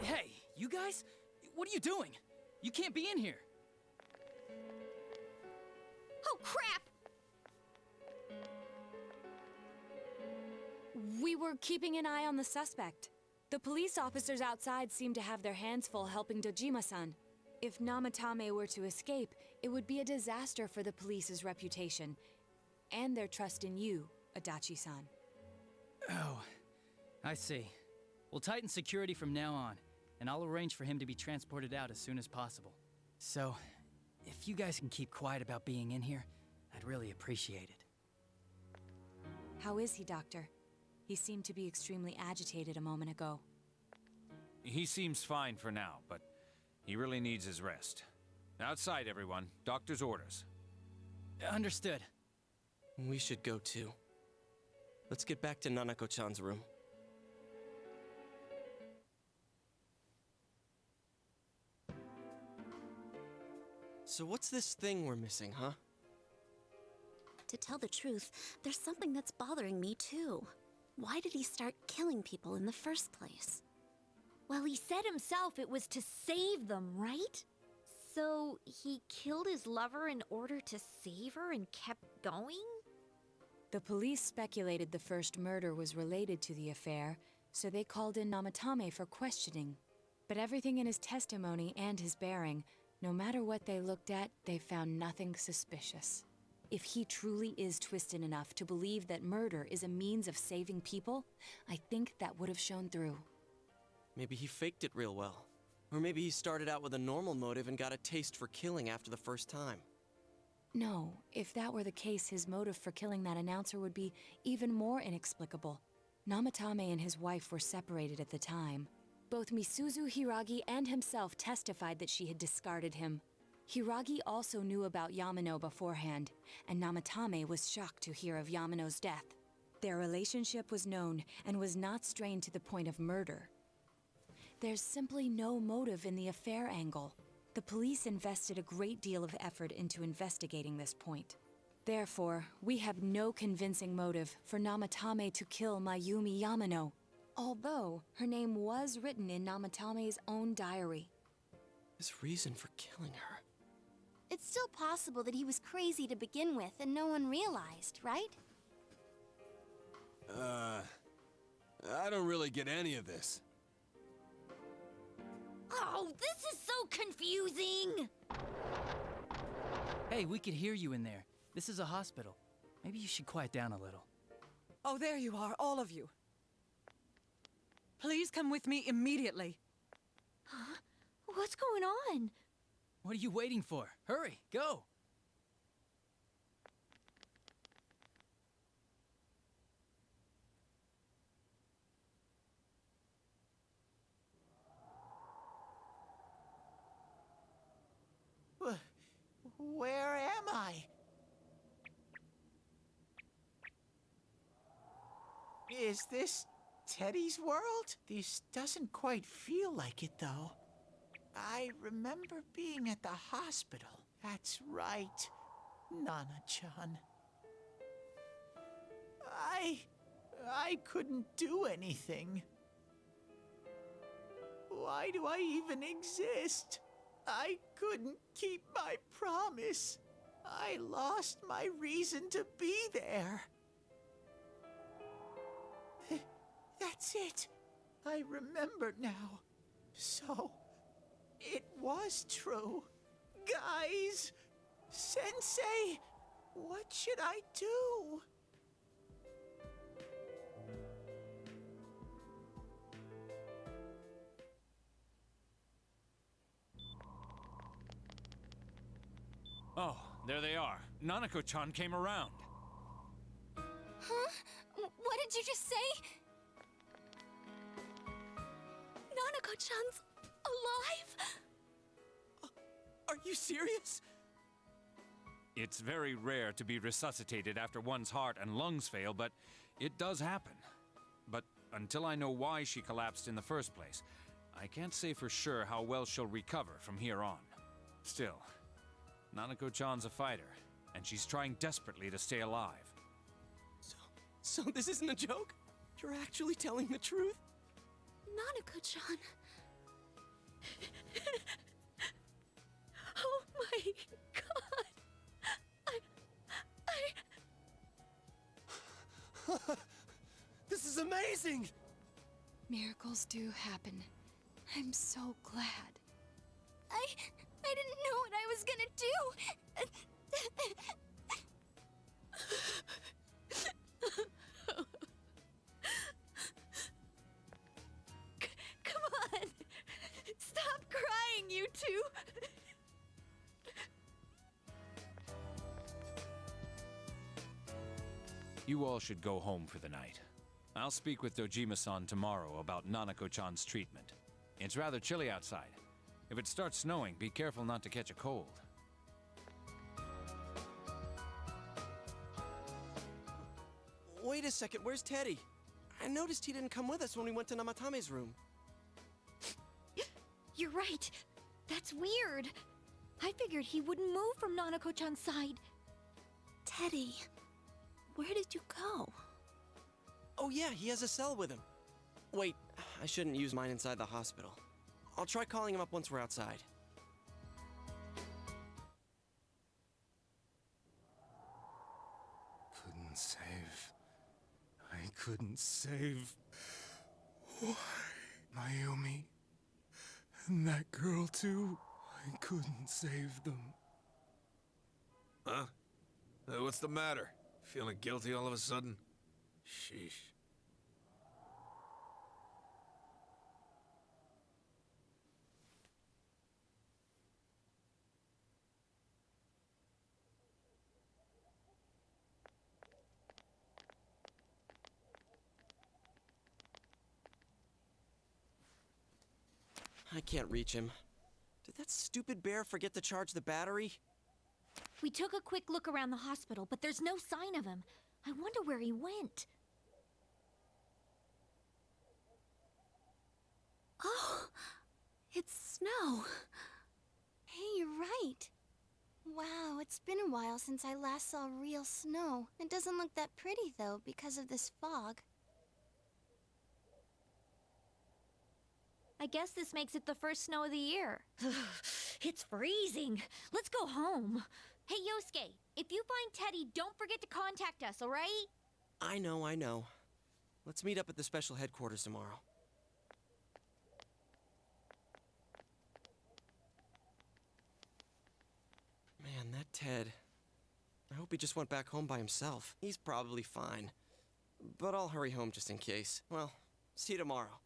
Hey, you guys? What are you doing? You can't be in here. Oh, crap! We were keeping an eye on the suspect. The police officers outside seem to have their hands full helping Dojima-san. If Namatame were to escape, it would be a disaster for the police's reputation. And their trust in you, Adachi-san. Oh, I see. We'll tighten security from now on, and I'll arrange for him to be transported out as soon as possible. So, if you guys can keep quiet about being in here, I'd really appreciate it. How is he, Doctor? He seemed to be extremely agitated a moment ago. He seems fine for now, but he really needs his rest. Outside, everyone. Doctor's orders. Understood. We should go too. Let's get back to Nanako-chan's room. So what's this thing we're missing, huh? To tell the truth, there's something that's bothering me too. Why did he start killing people in the first place? Well, he said himself it was to save them, right? So he killed his lover in order to save her and kept going? The police speculated the first murder was related to the affair, so they called in Namatame for questioning. But everything in his testimony and his bearing, no matter what they looked at, they found nothing suspicious. If he truly is twisted enough to believe that murder is a means of saving people, I think that would have shown through. Maybe he faked it real well. Or maybe he started out with a normal motive and got a taste for killing after the first time. No, if that were the case, his motive for killing that announcer would be even more inexplicable. Namatame and his wife were separated at the time. Both Misuzu Hiragi and himself testified that she had discarded him. Hiragi also knew about Yamano beforehand, and Namatame was shocked to hear of Yamano's death. Their relationship was known and was not strained to the point of murder. There's simply no motive in the affair angle. The police invested a great deal of effort into investigating this point. Therefore, we have no convincing motive for Namatame to kill Mayumi Yamano, although her name was written in Namatame's own diary. His reason for killing her. It's still possible that he was crazy to begin with and no one realized, right? I don't really get any of this. Oh, this is so confusing! Hey, we could hear you in there. This is a hospital. Maybe you should quiet down a little. Oh, there you are, all of you. Please come with me immediately. Huh? What's going on? What are you waiting for? Hurry, go! Where am I? Is this Teddy's world? This doesn't quite feel like it, though. I remember being at the hospital. That's right, Nana-chan. I couldn't do anything. Why do I even exist? I couldn't keep my promise. I lost my reason to be there. That's it. I remember now. So, it was true. Guys! Sensei! What should I do? Oh, there they are. Nanako-chan came around. Huh? What did you just say? Nanako-chan's alive? Are you serious? It's very rare to be resuscitated after one's heart and lungs fail, but it does happen. But until I know why she collapsed in the first place, I can't say for sure how well she'll recover from here on. Still, Nanako-chan's a fighter, and she's trying desperately to stay alive. So this isn't a joke? You're actually telling the truth? Nanako-chan. Oh my god. This is amazing! Miracles do happen. I'm so glad. I didn't know what I was gonna do. Come on! Stop crying, you two! You all should go home for the night. I'll speak with Dojima-san tomorrow about Nanako-chan's treatment. It's rather chilly outside. If it starts snowing, be careful not to catch a cold. Wait a second, where's Teddy? I noticed he didn't come with us when we went to Namatame's room. You're right. That's weird. I figured he wouldn't move from Nanako-chan's side. Teddy, where did you go? Oh yeah, he has a cell with him. Wait, I shouldn't use mine inside the hospital. I'll try calling him up once we're outside. Couldn't save. I couldn't save. Why? Mayumi. And that girl too. I couldn't save them. Huh? What's the matter? Feeling guilty all of a sudden? Sheesh. I can't reach him. Did that stupid bear forget to charge the battery? We took a quick look around the hospital, but there's no sign of him. I wonder where he went. Oh, it's snow. Hey, you're right. Wow, it's been a while since I last saw real snow. It doesn't look that pretty, though, because of this fog. I guess this makes it the first snow of the year. It's freezing. Let's go home. Hey, Yosuke, if you find Teddy, don't forget to contact us, all right? I know. Let's meet up at the special headquarters tomorrow. Man, that Ted. I hope he just went back home by himself. He's probably fine. But I'll hurry home just in case. Well, see you tomorrow.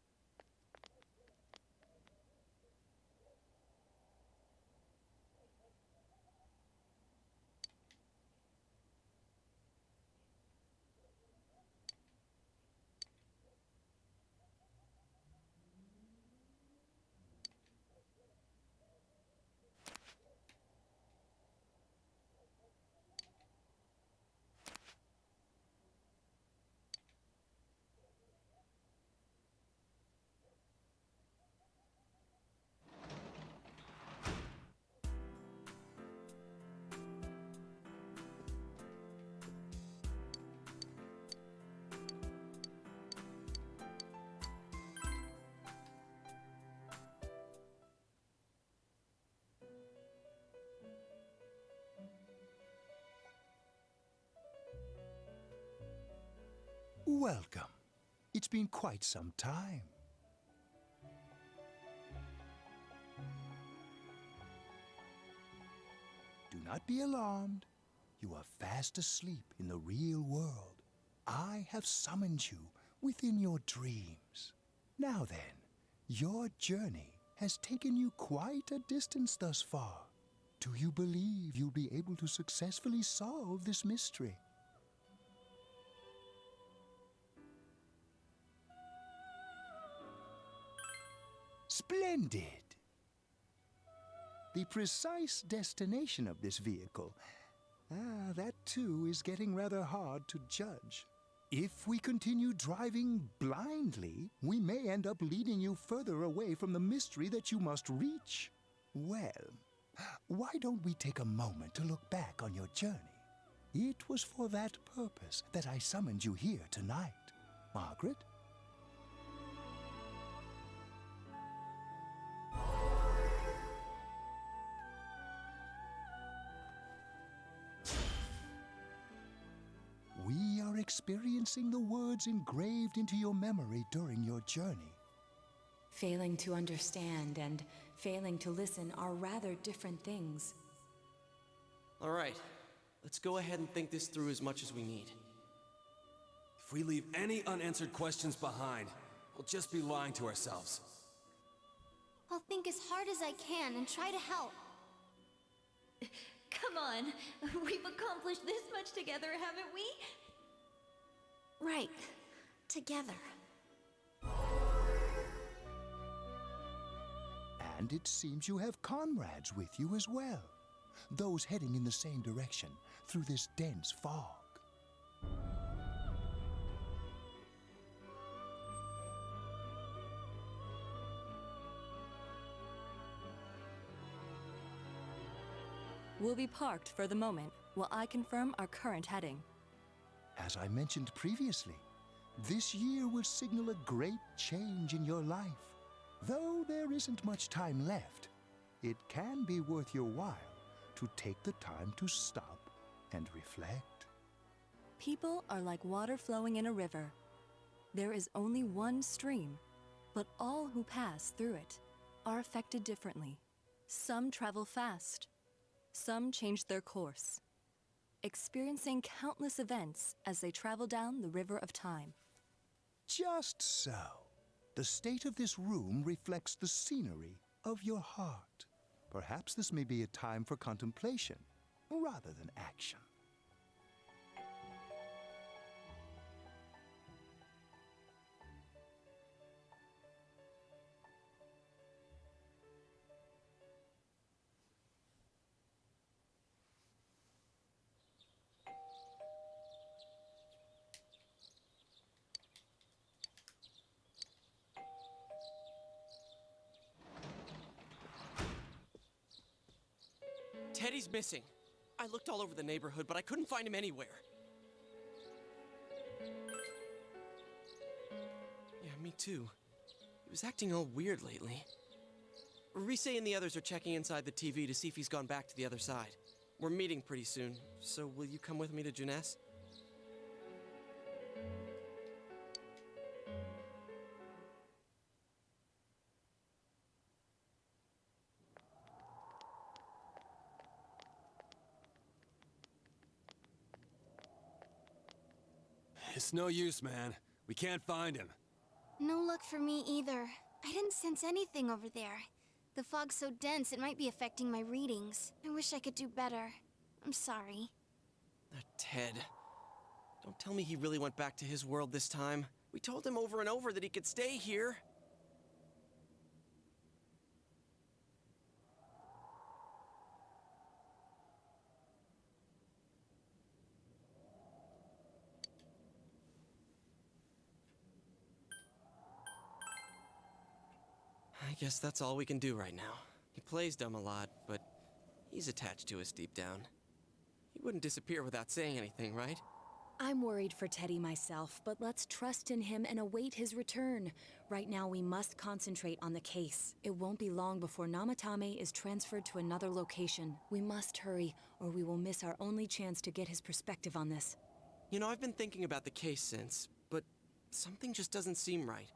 Welcome. It's been quite some time. Do not be alarmed. You are fast asleep in the real world. I have summoned you within your dreams. Now then, your journey has taken you quite a distance thus far. Do you believe you'll be able to successfully solve this mystery? Splendid! The precise destination of this vehicle, that too is getting rather hard to judge. If we continue driving blindly, we may end up leading you further away from the mystery that you must reach. Well, why don't we take a moment to look back on your journey? It was for that purpose that I summoned you here tonight. Margaret? We are experiencing the words engraved into your memory during your journey. Failing to understand and failing to listen are rather different things. All right, let's go ahead and think this through as much as we need. If we leave any unanswered questions behind, we'll just be lying to ourselves. I'll think as hard as I can and try to help. Come on, we've accomplished this much together, haven't we? Right. Together. And it seems you have comrades with you as well. Those heading in the same direction through this dense fog. We'll be parked for the moment while I confirm our current heading. As I mentioned previously, this year will signal a great change in your life. Though there isn't much time left, it can be worth your while to take the time to stop and reflect. People are like water flowing in a river. There is only one stream, but all who pass through it are affected differently. Some travel fast. Some change their course, experiencing countless events as they travel down the river of time. Just so. The state of this room reflects the scenery of your heart. Perhaps this may be a time for contemplation rather than action. Teddy's missing. I looked all over the neighborhood, but I couldn't find him anywhere. Yeah, me too. He was acting all weird lately. Rise and the others are checking inside the TV to see if he's gone back to the other side. We're meeting pretty soon, so will you come with me to Jeunesse? It's no use, man. We can't find him. No luck for me either. I didn't sense anything over there. The fog's so dense it might be affecting my readings. I wish I could do better. I'm sorry. Ted. Don't tell me he really went back to his world this time. We told him over and over that he could stay here. I guess that's all we can do right now. He plays dumb a lot, but he's attached to us deep down. He wouldn't disappear without saying anything, right? I'm worried for Teddy myself, but let's trust in him and await his return. Right now, we must concentrate on the case. It won't be long before Namatame is transferred to another location. We must hurry, or we will miss our only chance to get his perspective on this. You know, I've been thinking about the case since, but Something just doesn't seem right.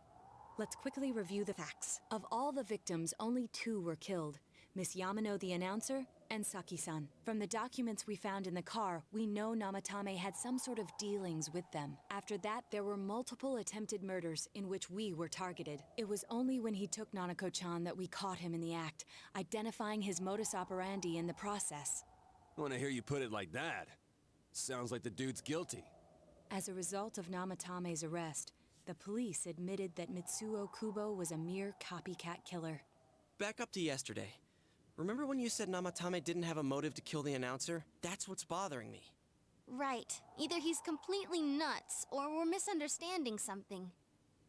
Let's quickly review the facts. Of all the victims, only 2 were killed. Miss Yamano the announcer, and Saki-san. From the documents we found in the car, we know Namatame had some sort of dealings with them. After that, there were multiple attempted murders in which we were targeted. It was only when he took Nanako-chan that we caught him in the act, identifying his modus operandi in the process. When I hear you put it like that, sounds like the dude's guilty. As a result of Namatame's arrest, the police admitted that Mitsuo Kubo was a mere copycat killer. Back up to yesterday. Remember when you said Namatame didn't have a motive to kill the announcer? That's what's bothering me. Right. Either he's completely nuts, or we're misunderstanding something.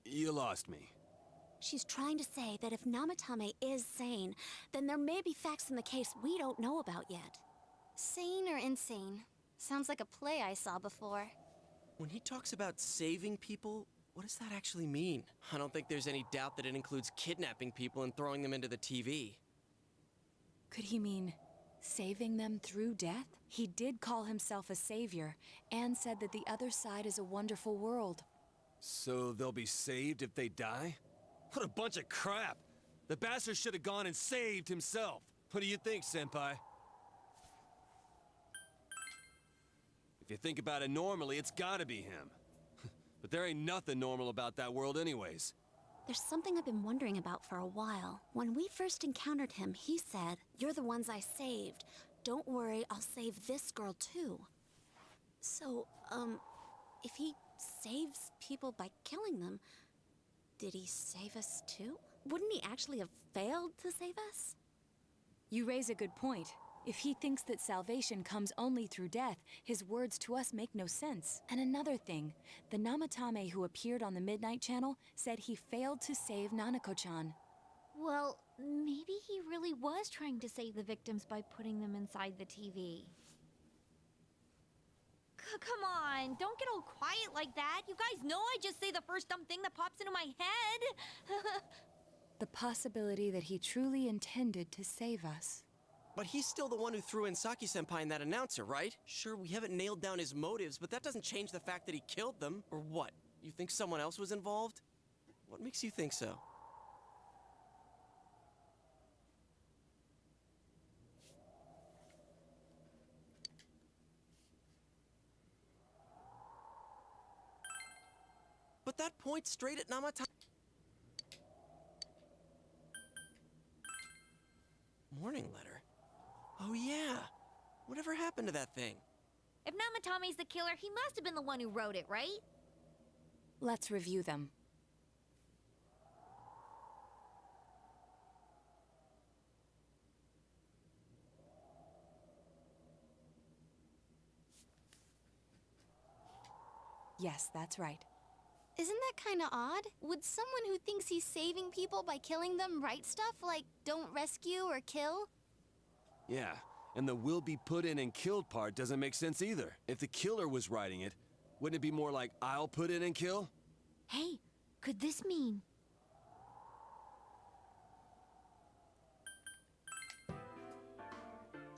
You lost me. She's trying to say that if Namatame is sane, then there may be facts in the case we don't know about yet. Sane or insane? Sounds like a play I saw before. When he talks about saving people, what does that actually mean? I don't think there's any doubt that it includes kidnapping people and throwing them into the TV. Could he mean saving them through death? He did call himself a savior and said that the other side is a wonderful world. So they'll be saved if they die? What a bunch of crap! The bastard should have gone and saved himself. What do you think, Senpai? If you think about it normally, it's gotta be him. But there ain't nothing normal about that world anyways. There's something I've been wondering about for a while. When we first encountered him, he said, "You're the ones I saved. Don't worry, I'll save this girl too." So, if he saves people by killing them, did he save us too? Wouldn't he actually have failed to save us? You raise a good point. If he thinks that salvation comes only through death, his words to us make no sense. And another thing, the Namatame who appeared on the Midnight Channel said he failed to save Nanako-chan. Well, maybe he really was trying to save the victims by putting them inside the TV. Come on, don't get all quiet like that. You guys know I just say the first dumb thing that pops into my head. The possibility that he truly intended to save us. But he's still the one who threw in Saki-senpai and that announcer, right? Sure, we haven't nailed down his motives, but that doesn't change the fact that he killed them. Or what? You think someone else was involved? What makes you think so? But that points straight at Namatame. Morning letter. Oh yeah. Whatever happened to that thing? If Namatame's the killer, he must have been the one who wrote it, right? Let's review them. Yes, that's right. Isn't that kind of odd? Would someone who thinks he's saving people by killing them write stuff like, "Don't rescue or kill"? Yeah, and the "will be put in and killed" part doesn't make sense either. If the killer was writing it, wouldn't it be more like, "I'll put in and kill"? Hey, could this mean...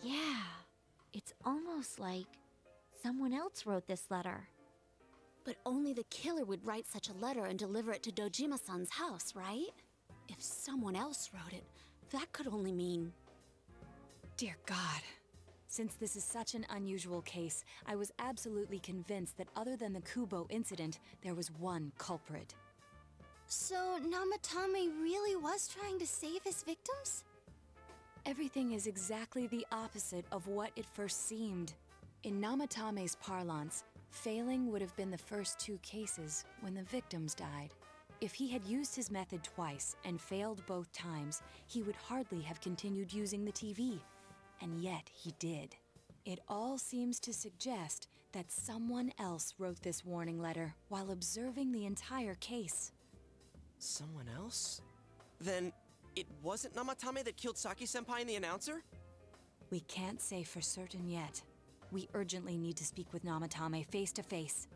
Yeah, it's almost like someone else wrote this letter. But only the killer would write such a letter and deliver it to Dojima-san's house, right? If someone else wrote it, that could only mean... Dear God. Since this is such an unusual case, I was absolutely convinced that other than the Kubo incident, there was one culprit. So Namatame really was trying to save his victims? Everything is exactly the opposite of what it first seemed. In Namatame's parlance, failing would have been the first 2 cases when the victims died. If he had used his method twice and failed both times, he would hardly have continued using the TV. And yet he did. It all seems to suggest that someone else wrote this warning letter while observing the entire case. Someone else? Then it wasn't Namatame that killed Saki-senpai and the announcer? We can't say for certain yet. We urgently need to speak with Namatame face to face.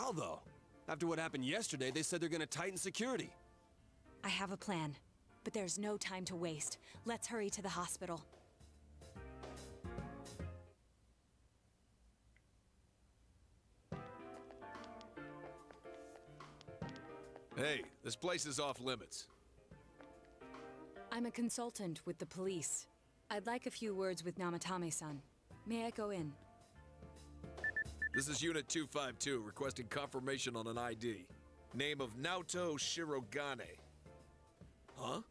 How, though? After what happened yesterday, they said they're gonna tighten security. I have a plan, but there's no time to waste. Let's hurry to the hospital. Hey, this place is off limits. I'm a consultant with the police. I'd like a few words with Namatame-san. May I go in? This is Unit 252, requesting confirmation on an ID. Name of Naoto Shirogane. Huh?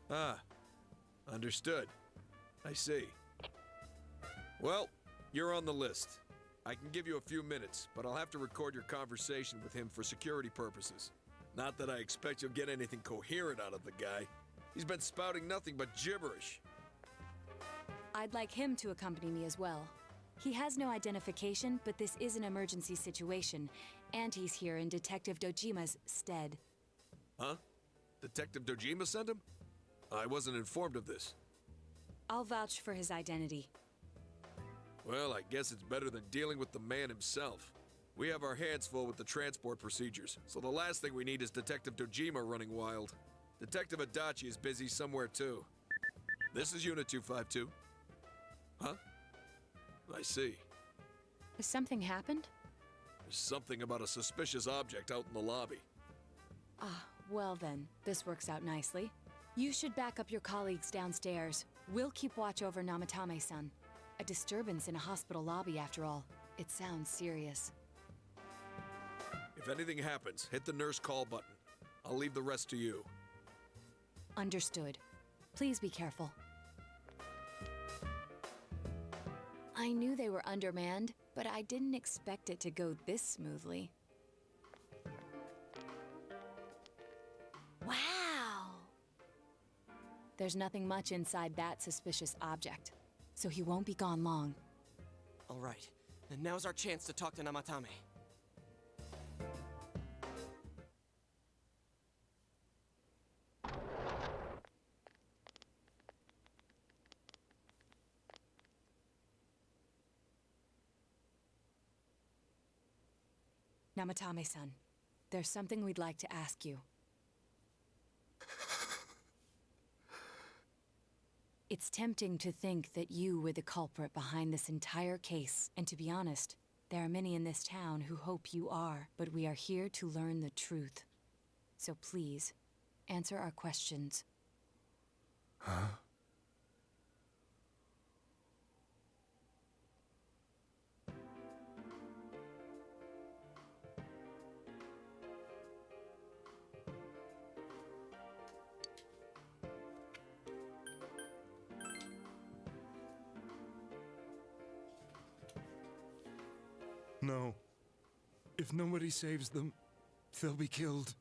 Ah. Understood. I see. Well, you're on the list. I can give you a few minutes, but I'll have to record your conversation with him for security purposes. Not that I expect you'll get anything coherent out of the guy. He's been spouting nothing but gibberish. I'd like him to accompany me as well. He has no identification, but this is an emergency situation, and he's here in Detective Dojima's stead. Huh? Detective Dojima sent him? I wasn't informed of this. I'll vouch for his identity. Well, I guess it's better than dealing with the man himself. We have our hands full with the transport procedures, so the last thing we need is Detective Dojima running wild. Detective Adachi is busy somewhere too. This is Unit 252. Huh? I see. Has something happened? There's something about a suspicious object out in the lobby. Ah, well then, this works out nicely. You should back up your colleagues downstairs. We'll keep watch over Namatame-san. A disturbance in a hospital lobby, after all. It sounds serious. If anything happens, hit the nurse call button. I'll leave the rest to you. Understood. Please be careful. I knew they were undermanned, but I didn't expect it to go this smoothly. Wow! There's nothing much inside that suspicious object, so he won't be gone long. All right, then now's our chance to talk to Namatame. Namatame-san, there's something we'd like to ask you. It's tempting to think that you were the culprit behind this entire case, and to be honest, there are many in this town who hope you are, but we are here to learn the truth. So please, answer our questions. Huh? No. If nobody saves them, they'll be killed.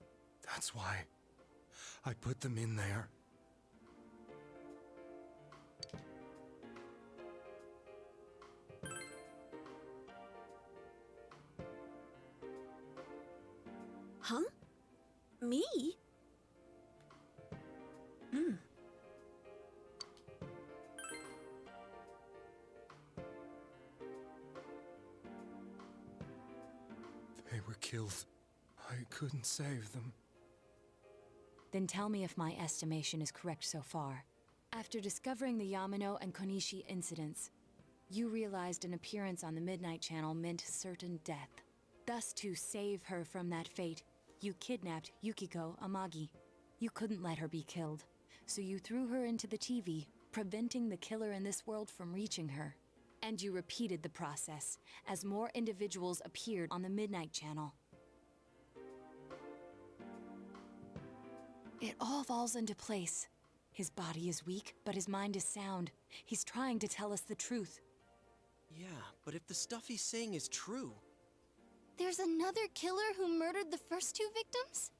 That's why I put them in there. Huh? Me? They were killed. I couldn't save them. Then tell me if my estimation is correct so far. After discovering the Yamano and Konishi incidents, you realized an appearance on the Midnight Channel meant certain death. Thus, to save her from that fate, you kidnapped Yukiko Amagi. You couldn't let her be killed, so you threw her into the TV, preventing the killer in this world from reaching her. And you repeated the process, as more individuals appeared on the Midnight Channel. It all falls into place. His body is weak, but his mind is sound. He's trying to tell us the truth. Yeah, but if the stuff he's saying is true... There's another killer who murdered the first two victims?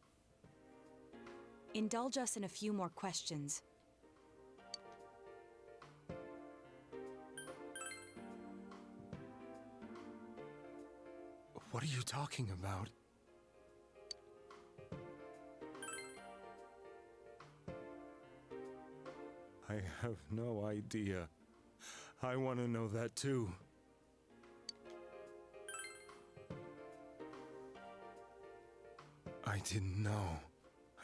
Indulge us in a few more questions. What are you talking about? I have no idea. I want to know that too. I didn't know.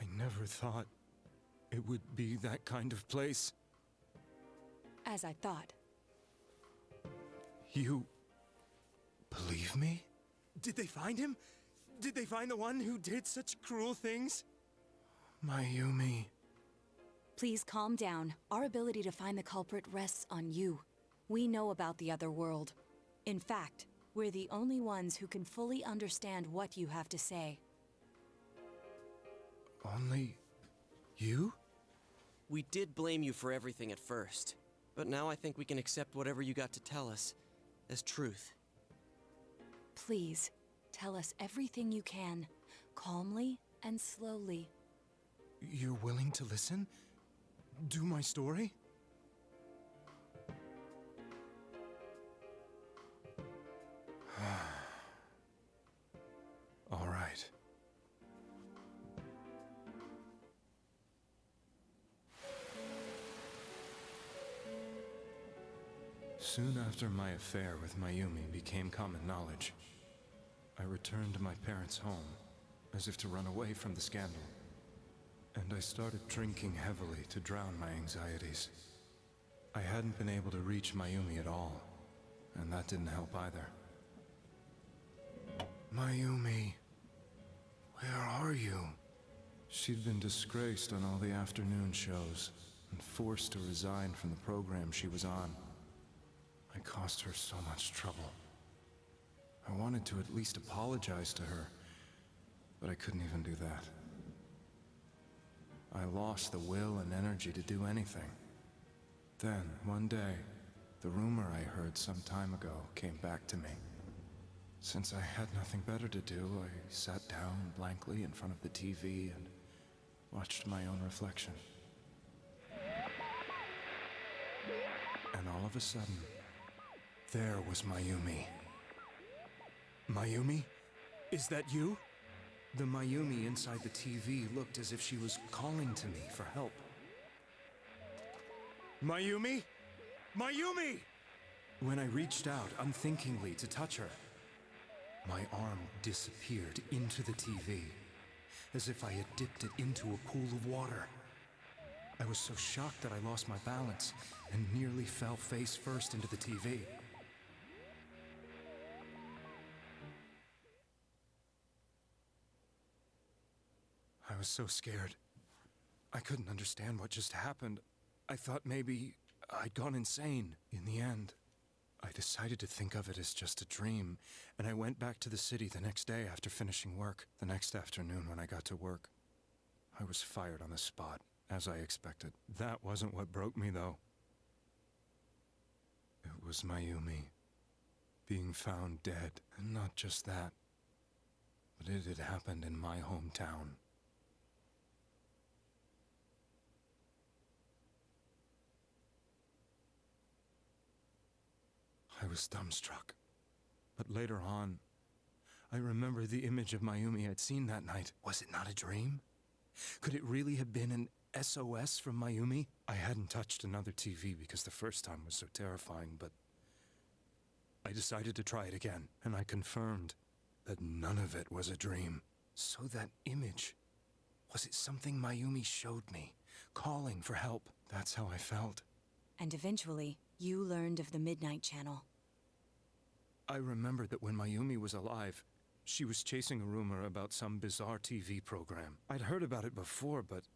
I never thought it would be that kind of place. As I thought. You believe me? Did they find him? Did they find the one who did such cruel things? Mayumi. Please calm down. Our ability to find the culprit rests on you. We know about the other world. In fact, we're the only ones who can fully understand what you have to say. Only you? We did blame you for everything at first, but now I think we can accept whatever you got to tell us as truth. Please, tell us everything you can, calmly and slowly. You're willing to listen? Do my story? All right. Soon after my affair with Mayumi became common knowledge, I returned to my parents' home, as if to run away from the scandal. And I started drinking heavily to drown my anxieties. I hadn't been able to reach Mayumi at all, and that didn't help either. Mayumi, where are you? She'd been disgraced on all the afternoon shows, and forced to resign from the program she was on. I caused her so much trouble. I wanted to at least apologize to her, but I couldn't even do that. I lost the will and energy to do anything. Then, one day, the rumor I heard some time ago came back to me. Since I had nothing better to do, I sat down blankly in front of the TV and watched my own reflection. And all of a sudden, there was Mayumi. Mayumi? Is that you? The Mayumi inside the TV looked as if she was calling to me for help. Mayumi? Mayumi! When I reached out unthinkingly to touch her, my arm disappeared into the TV, as if I had dipped it into a pool of water. I was so shocked that I lost my balance and nearly fell face first into the TV. I was so scared. I couldn't understand what just happened. I thought maybe I'd gone insane. In the end, I decided to think of it as just a dream, and I went back to the city the next day after finishing work. The next afternoon when I got to work, I was fired on the spot, as I expected. That wasn't what broke me, though. It was Mayumi being found dead, and not just that, but it had happened in my hometown. I was dumbstruck. But later on, I remember the image of Mayumi I'd seen that night. Was it not a dream? Could it really have been an SOS from Mayumi? I hadn't touched another TV because the first time was so terrifying, but I decided to try it again, and I confirmed that none of it was a dream. So that image, was it something Mayumi showed me, calling for help? That's how I felt. And eventually, you learned of the Midnight Channel. I remembered that when Mayumi was alive, she was chasing a rumor about some bizarre TV program. I'd heard about it before, but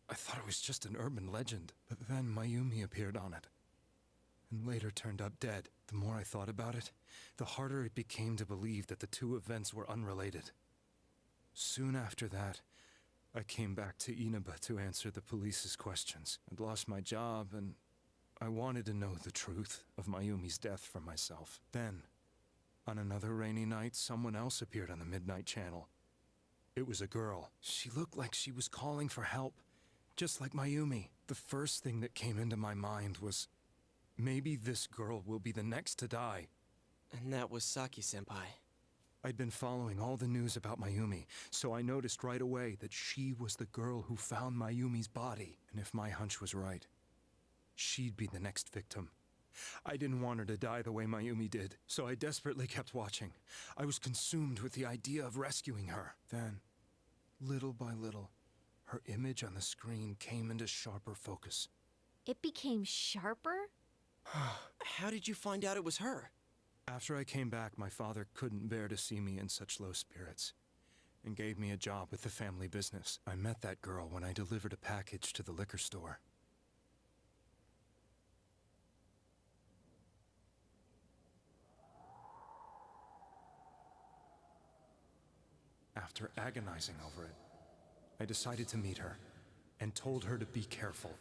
I thought it was just an urban legend. But then Mayumi appeared on it, and later turned up dead. The more I thought about it, the harder it became to believe that the two events were unrelated. Soon after that, I came back to Inaba to answer the police's questions. I'd lost my job, and I wanted to know the truth of Mayumi's death for myself. Then, on another rainy night, someone else appeared on the Midnight Channel. It was a girl. She looked like she was calling for help, just like Mayumi. The first thing that came into my mind was, maybe this girl will be the next to die. And that was Saki-senpai. I'd been following all the news about Mayumi, so I noticed right away that she was the girl who found Mayumi's body. And if my hunch was right, she'd be the next victim. I didn't want her to die the way Mayumi did, so I desperately kept watching. I was consumed with the idea of rescuing her. Then, Little by little, her image on the screen came into sharper focus. It became sharper? How did you find out it was her? After I came back, my father couldn't bear to see me in such low spirits and gave me a job with the family business. I met that girl when I delivered a package to the liquor store. After agonizing over it, I decided to meet her and told her to be careful.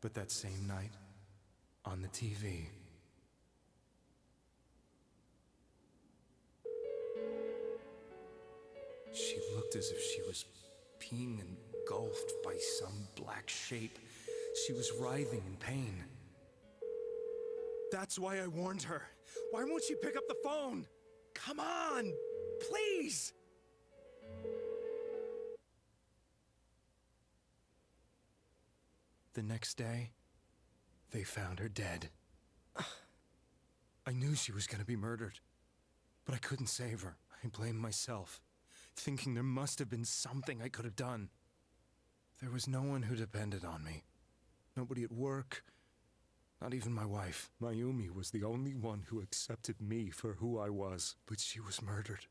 But that same night, on the TV, she looked as if she was being engulfed by some black shape. She was writhing in pain. That's why I warned her. Why won't she pick up the phone? Come on, please! The next day, they found her dead. I knew she was gonna be murdered, but I couldn't save her. I blamed myself, thinking there must have been something I could have done. There was no one who depended on me. Nobody at work, not even my wife. Mayumi was the only one who accepted me for who I was, but she was murdered.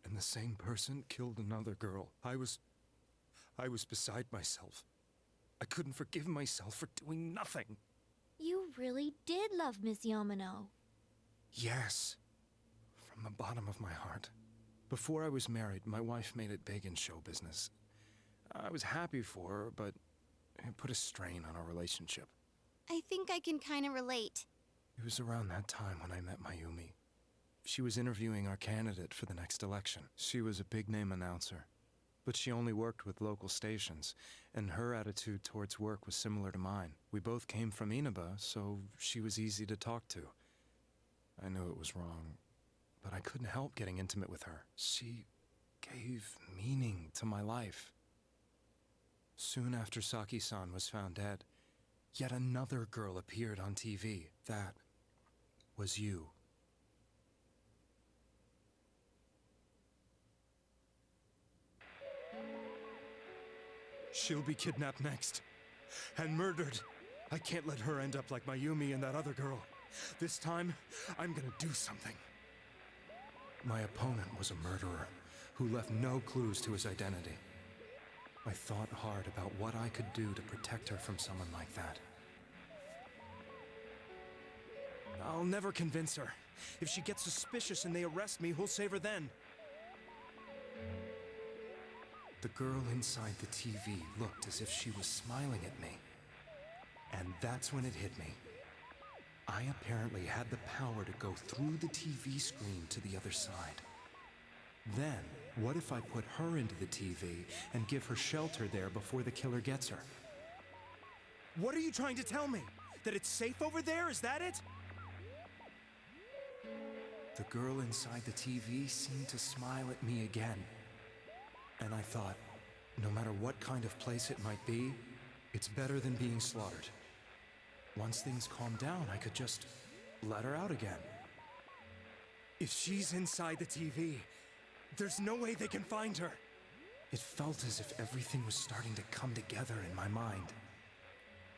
And the same person killed another girl. I was beside myself. I couldn't forgive myself for doing nothing. You really did love Miss Yamano. Yes, from the bottom of my heart. Before I was married, my wife made it big in show business. I was happy for her, but it put a strain on our relationship. I think I can kind of relate. It was around that time when I met Mayumi. She was interviewing our candidate for the next election. She was a big-name announcer, but she only worked with local stations, and her attitude towards work was similar to mine. We both came from Inaba, so she was easy to talk to. I knew it was wrong, but I couldn't help getting intimate with her. She gave meaning to my life. Soon after Saki-san was found dead, yet another girl appeared on TV. That was you. She'll be kidnapped next, and murdered. I can't let her end up like Mayumi and that other girl. This time, I'm gonna do something. My opponent was a murderer who left no clues to his identity. I thought hard about what I could do to protect her from someone like that. I'll never convince her. If she gets suspicious and they arrest me, who'll save her then? The girl inside the TV looked as if she was smiling at me. And that's when it hit me. I apparently had the power to go through the TV screen to the other side. Then, what if I put her into the TV and give her shelter there before the killer gets her? What are you trying to tell me? That it's safe over there? Is that it? The girl inside the TV seemed to smile at me again. And I thought, no matter what kind of place it might be, it's better than being slaughtered. Once things calmed down, I could just let her out again. If she's inside the TV, there's no way they can find her. It felt as if everything was starting to come together in my mind.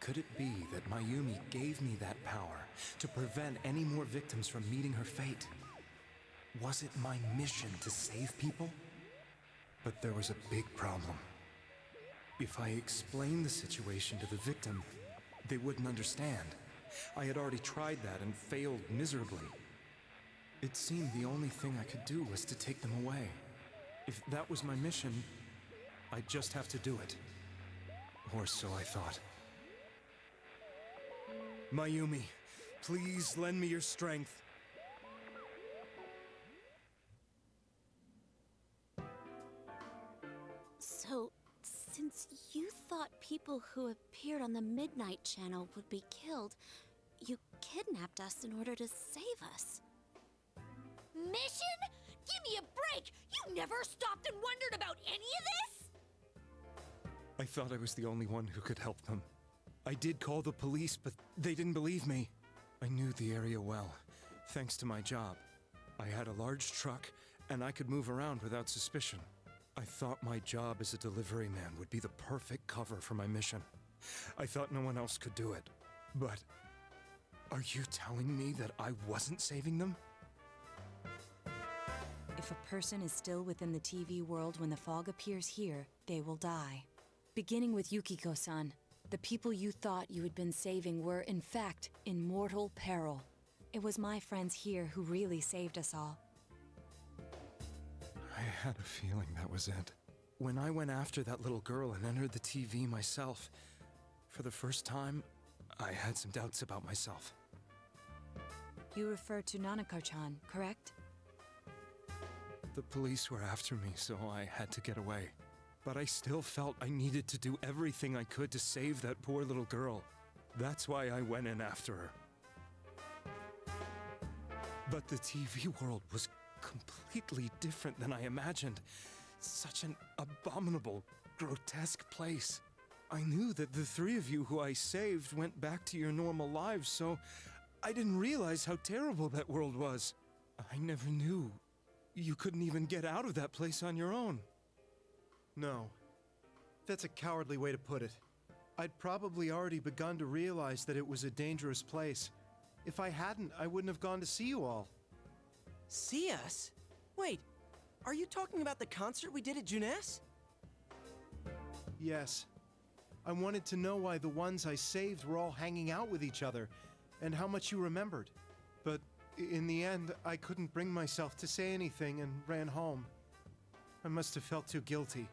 Could it be that Mayumi gave me that power to prevent any more victims from meeting her fate? Was it my mission to save people? But there was a big problem. If I explained the situation to the victim, they wouldn't understand. I had already tried that and failed miserably. It seemed the only thing I could do was to take them away. If that was my mission, I'd just have to do it. Or so I thought. Mayumi, please lend me your strength. So, since you thought people who appeared on the Midnight Channel would be killed, you kidnapped us in order to save us. Mission? Give me a break! You never stopped and wondered about any of this? I thought I was the only one who could help them. I did call the police, but they didn't believe me. I knew the area well. thanks to my job. I had a large truck, and I could move around without suspicion. I thought my job as a delivery man would be the perfect cover for my mission. I thought no one else could do it. But are you telling me that I wasn't saving them? If a person is still within the TV world when the fog appears here, they will die. Beginning with Yukiko-san, the people you thought you had been saving were, in fact, in mortal peril. It was my friends here who really saved us all. I had a feeling that was it. When I went after that little girl and entered the TV myself, for the first time, I had some doubts about myself. You refer to Nanako-chan, correct? The police were after me, so I had to get away. But I still felt I needed to do everything I could to save that poor little girl. That's why I went in after her. But the TV world was completely different than I imagined. Such an abominable, grotesque place. I knew that the three of you who I saved went back to your normal lives, so I didn't realize how terrible that world was. I never knew you couldn't even get out of that place on your own. No. That's a cowardly way to put it. I'd probably already begun to realize that it was a dangerous place. If I hadn't, I wouldn't have gone to see you all. See us? Wait, are you talking about the concert we did at Junes? Yes. I wanted to know why the ones I saved were all hanging out with each other, and how much you remembered. But in the end, I couldn't bring myself to say anything and ran home. I must have felt too guilty.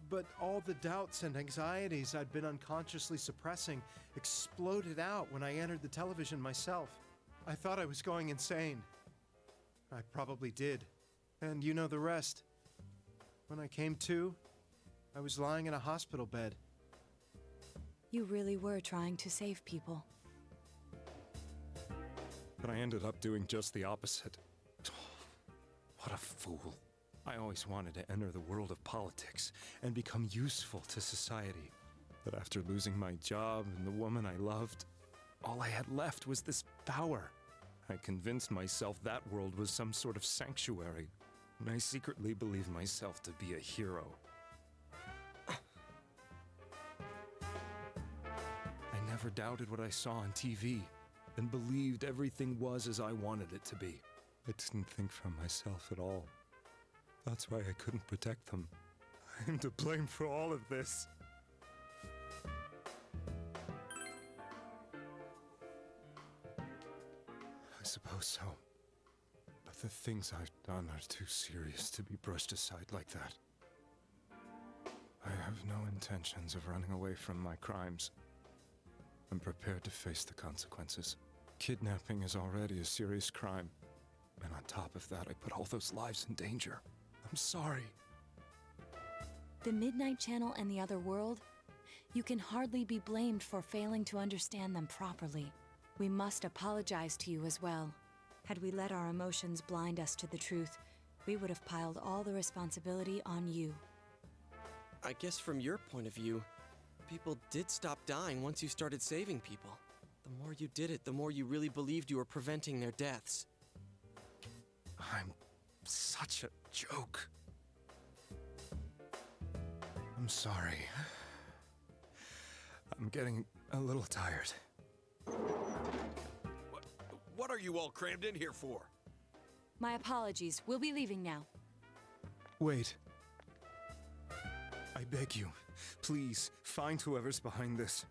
But all the doubts and anxieties I'd been unconsciously suppressing exploded out when I entered the television myself. I thought I was going insane. I probably did. And you know the rest. When I came to, I was lying in a hospital bed. You really were trying to save people. But I ended up doing just the opposite. What a fool. I always wanted to enter the world of politics and become useful to society. But after losing my job and the woman I loved, all I had left was this power. I convinced myself that world was some sort of sanctuary, and I secretly believed myself to be a hero. I never doubted what I saw on TV, and believed everything was as I wanted it to be. I didn't think for myself at all. That's why I couldn't protect them. I'm to blame for all of this. I suppose so. But the things I've done are too serious to be brushed aside like that. I have no intentions of running away from my crimes. I'm prepared to face the consequences. Kidnapping is already a serious crime. And on top of that, I put all those lives in danger. I'm sorry. The Midnight Channel and the other world? You can hardly be blamed for failing to understand them properly. We must apologize to you as well. Had we let our emotions blind us to the truth, we would have piled all the responsibility on you. I guess from your point of view, people did stop dying once you started saving people. The more you did it, the more you really believed you were preventing their deaths. I'm such a joke. I'm sorry. I'm getting a little tired. What are you all crammed in here for? My apologies. We'll be leaving now. Wait. I beg you, please, find whoever's behind this.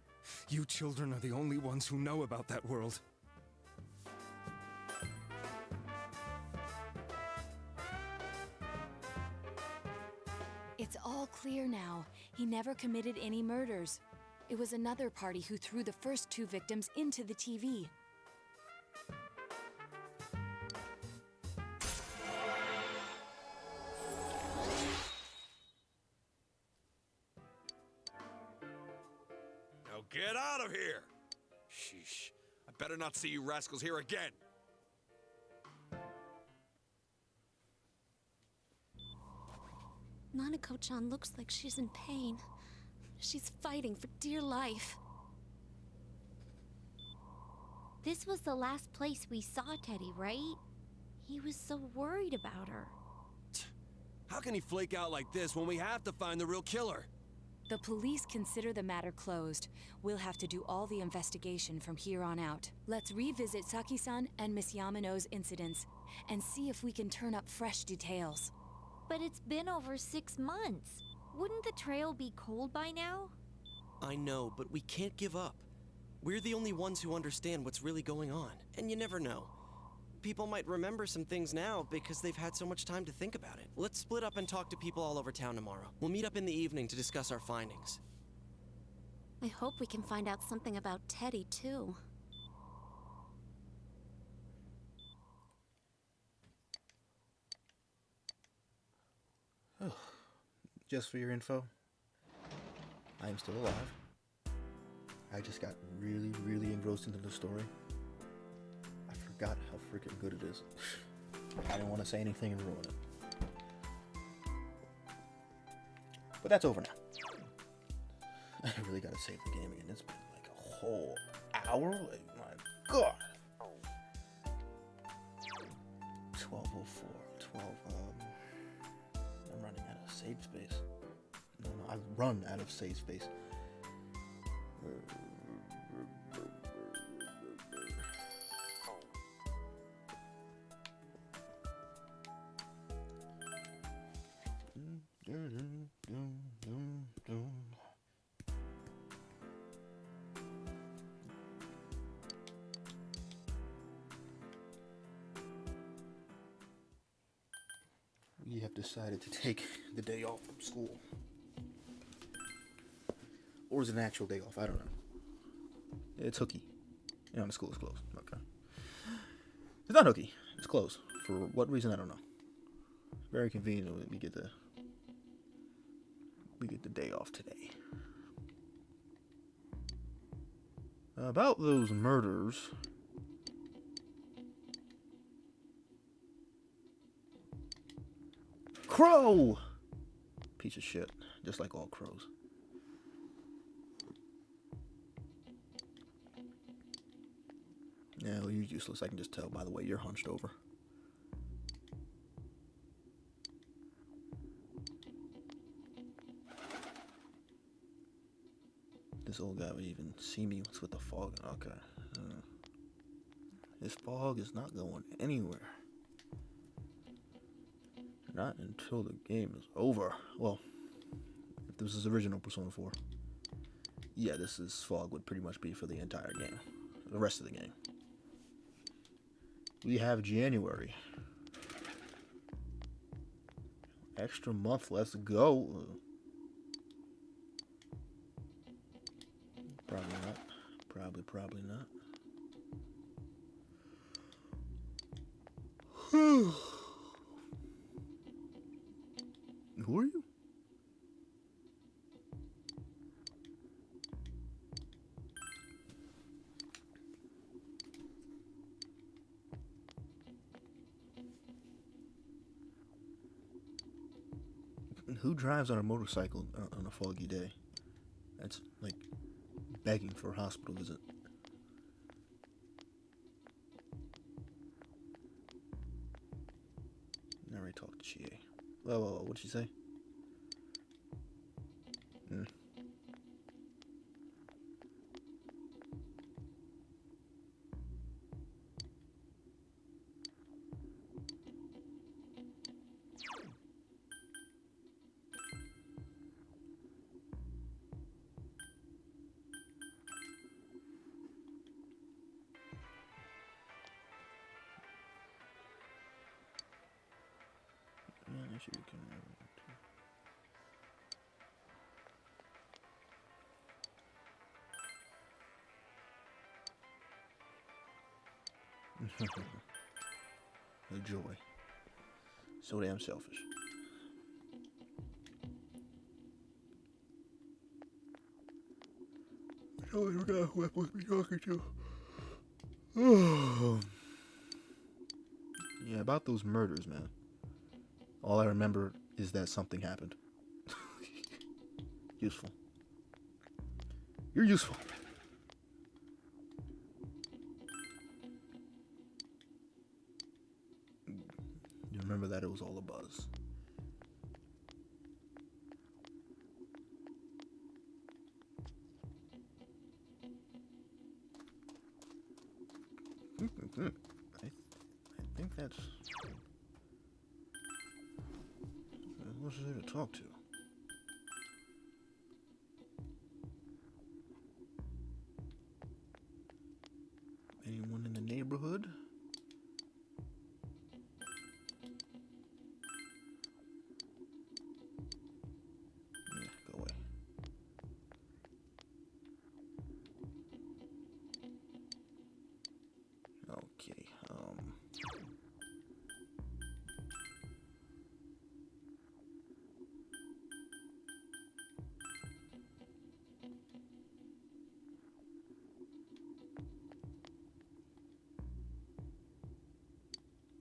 You children are the only ones who know about that world. It's all clear now. He never committed any murders. It was another party who threw the first two victims into the TV. Now get out of here! Sheesh. I better not see you rascals here again. Nanako-chan looks like she's in pain. She's fighting for dear life. This was the last place we saw Teddy, right? He was so worried about her. How can he flake out like this when we have to find the real killer? The police consider the matter closed. We'll have to do all the investigation from here on out. Let's revisit Saki-san and Miss Yamano's incidents and see if we can turn up fresh details. But it's been over 6 months. Wouldn't the trail be cold by now? I know, but we can't give up. We're the only ones who understand what's really going on. And you never know. People might remember some things now because they've had so much time to think about it. Let's split up and talk to people all over town tomorrow. We'll meet up in the evening to discuss our findings. I hope we can find out something about Teddy, too. Oh, just for your info, I am still alive. I just got really, really engrossed into the story. I forgot how freaking good it is. I didn't want to say anything and ruin it. But that's over now. I really gotta save the game again. It's been like a whole hour. Like, my God. 12:04. 12. I'm running out of save space. No, I run out of save space. We have decided to take the day off from school. Or is it an actual day off? I don't know. It's hooky. You know, the school is closed. Okay. It's not hooky. It's closed. For what reason, I don't know. Very convenient. We get the day off today. About those murders. Crow! Piece of shit. Just like all crows. Yeah, well, you're useless. I can just tell by the way you're hunched over. This old guy would even see me. What's with the fog? Okay. This fog is not going anywhere. Not until the game is over. Well, if this is original Persona 4. Yeah, this fog would pretty much be for the entire game. The rest of the game. We have January. Extra month, let's go. Probably not. Probably not. Who are you? Who drives on a motorcycle on a foggy day? That's like begging for a hospital visit. I already talked to Chie. Whoa, what'd she say? The joy. So damn selfish. I totally forgot who I'm supposed to be talking to. Oh. Yeah, about those murders, man. All I remember is that something happened. Useful. You're useful. was all a buzz. I think that's... What's there to talk to? Anyone in the neighborhood? Yeah, go away. Okay,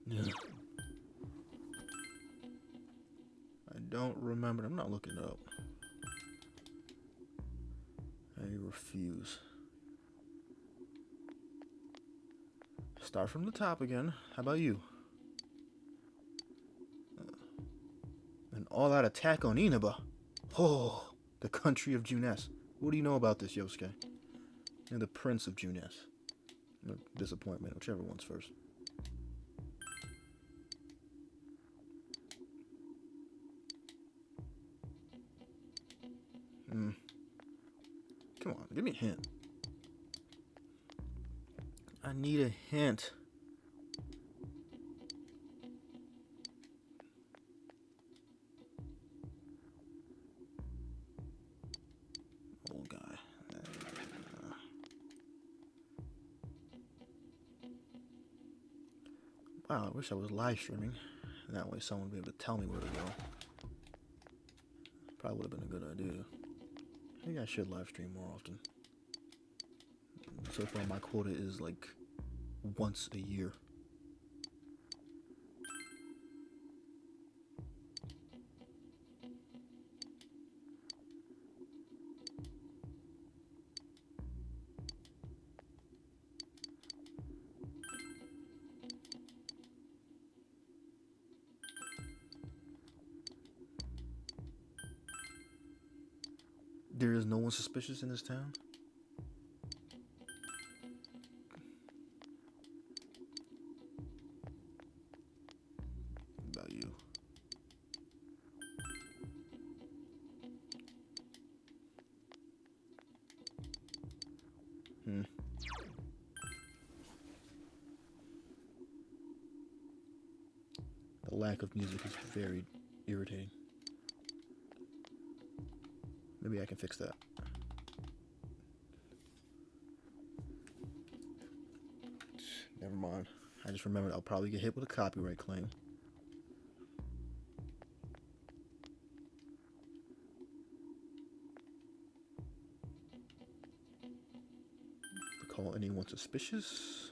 yeah. I don't remember. I'm not looking it up. I refuse. Start from the top again. How about you? An all-out attack on Inaba. Oh, the country of Junes. What do you know about this, Yosuke? You're the prince of Junes. Or disappointment, whichever one's first. Come on, give me a hint. I need a hint. Old guy. Wow, I wish I was live streaming. That way someone would be able to tell me where to go. Probably would have been a good idea. I think I should live stream more often. So far my quota is like once a year. There is no one suspicious in this town? About you. The lack of music is very irritating. Maybe I can fix that. Never mind. I just remembered I'll probably get hit with a copyright claim. Recall anyone suspicious?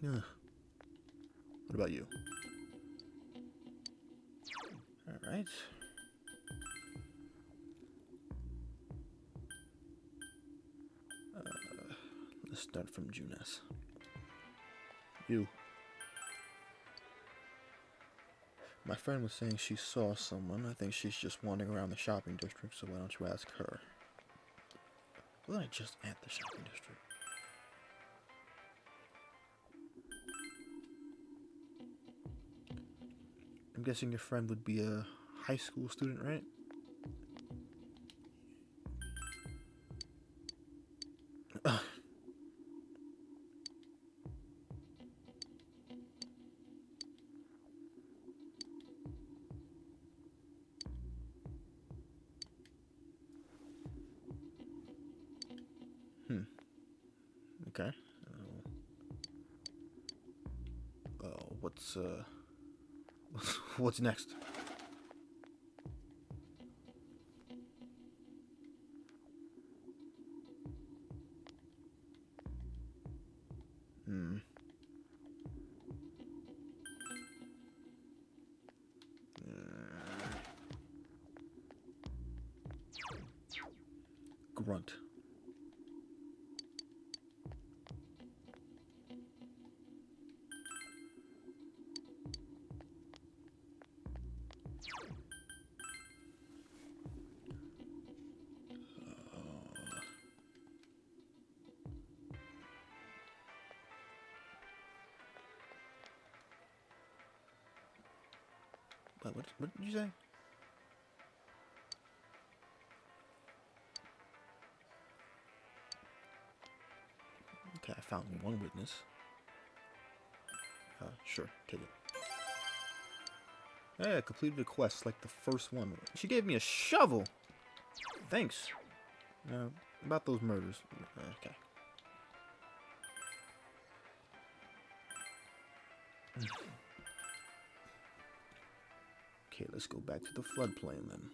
Yeah. What about you? All right. Let's start from Junes. You. My friend was saying she saw someone. I think she's just wandering around the shopping district, so why don't you ask her? Wasn't I just at the shopping district? I'm guessing your friend would be a high school student, right? Okay. What's next? Grunt. What did you say? Okay, I found one witness. Sure, take it. Hey, I completed a quest like the first one. She gave me a shovel! Thanks. About those murders. Okay. Okay, let's go back to the floodplain then.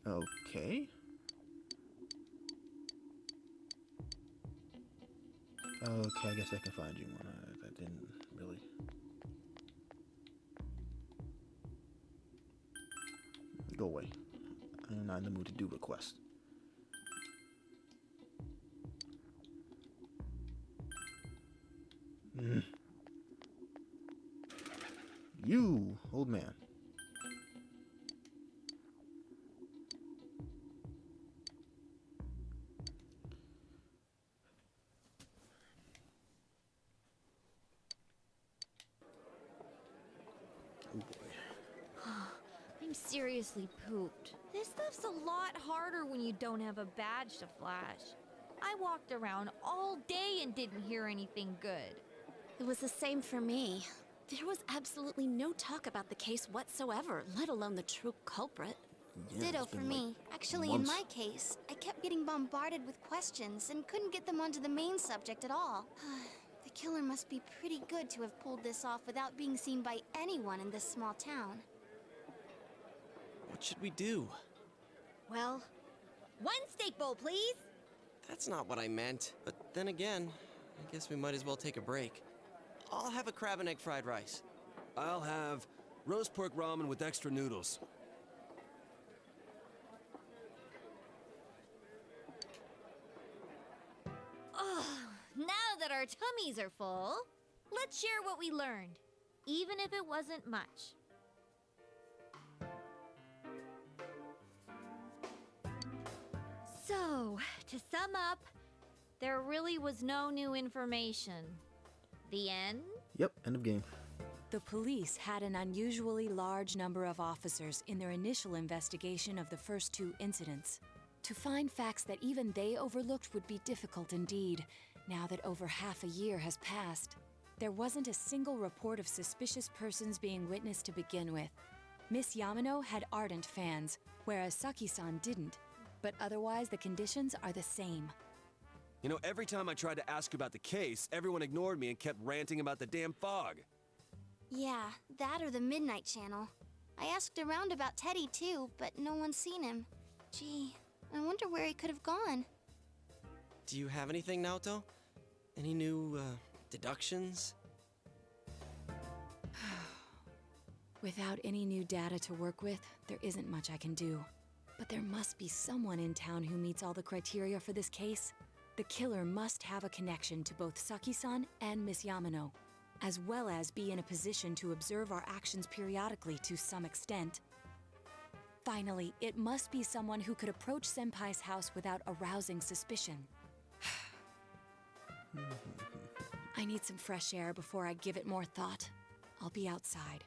Okay. Okay, I guess I can find you one. That didn't really... Go away. I'm not in the mood to do a quest. You, old man. I'm seriously pooped. This stuff's a lot harder when you don't have a badge to flash. I walked around all day and didn't hear anything good. It was the same for me. There was absolutely no talk about the case whatsoever, let alone the true culprit. Yeah, Ditto for me. Actually, in my case, I kept getting bombarded with questions and couldn't get them onto the main subject at all. The killer must be pretty good to have pulled this off without being seen by anyone in this small town. What should we do? Well, one steak bowl, please. That's not what I meant. But then again, I guess we might as well take a break. I'll have a crab and egg fried rice. I'll have roast pork ramen with extra noodles. Oh, now that our tummies are full, let's share what we learned, even if it wasn't much. So, to sum up, there really was no new information. The end? Yep, end of game. The police had an unusually large number of officers in their initial investigation of the first two incidents. To find facts that even they overlooked would be difficult indeed, now that over half a year has passed. There wasn't a single report of suspicious persons being witnessed to begin with. Miss Yamano had ardent fans, whereas Saki-san didn't. But otherwise, the conditions are the same. You know, every time I tried to ask about the case, everyone ignored me and kept ranting about the damn fog. Yeah, that or the Midnight Channel. I asked around about Teddy too, but no one's seen him. Gee, I wonder where he could have gone. Do you have anything, Naoto? Any new, deductions? Without any new data to work with, there isn't much I can do. But there must be someone in town who meets all the criteria for this case. The killer must have a connection to both Saki-san and Miss Yamano, as well as be in a position to observe our actions periodically to some extent. Finally, it must be someone who could approach Senpai's house without arousing suspicion. I need some fresh air before I give it more thought. I'll be outside.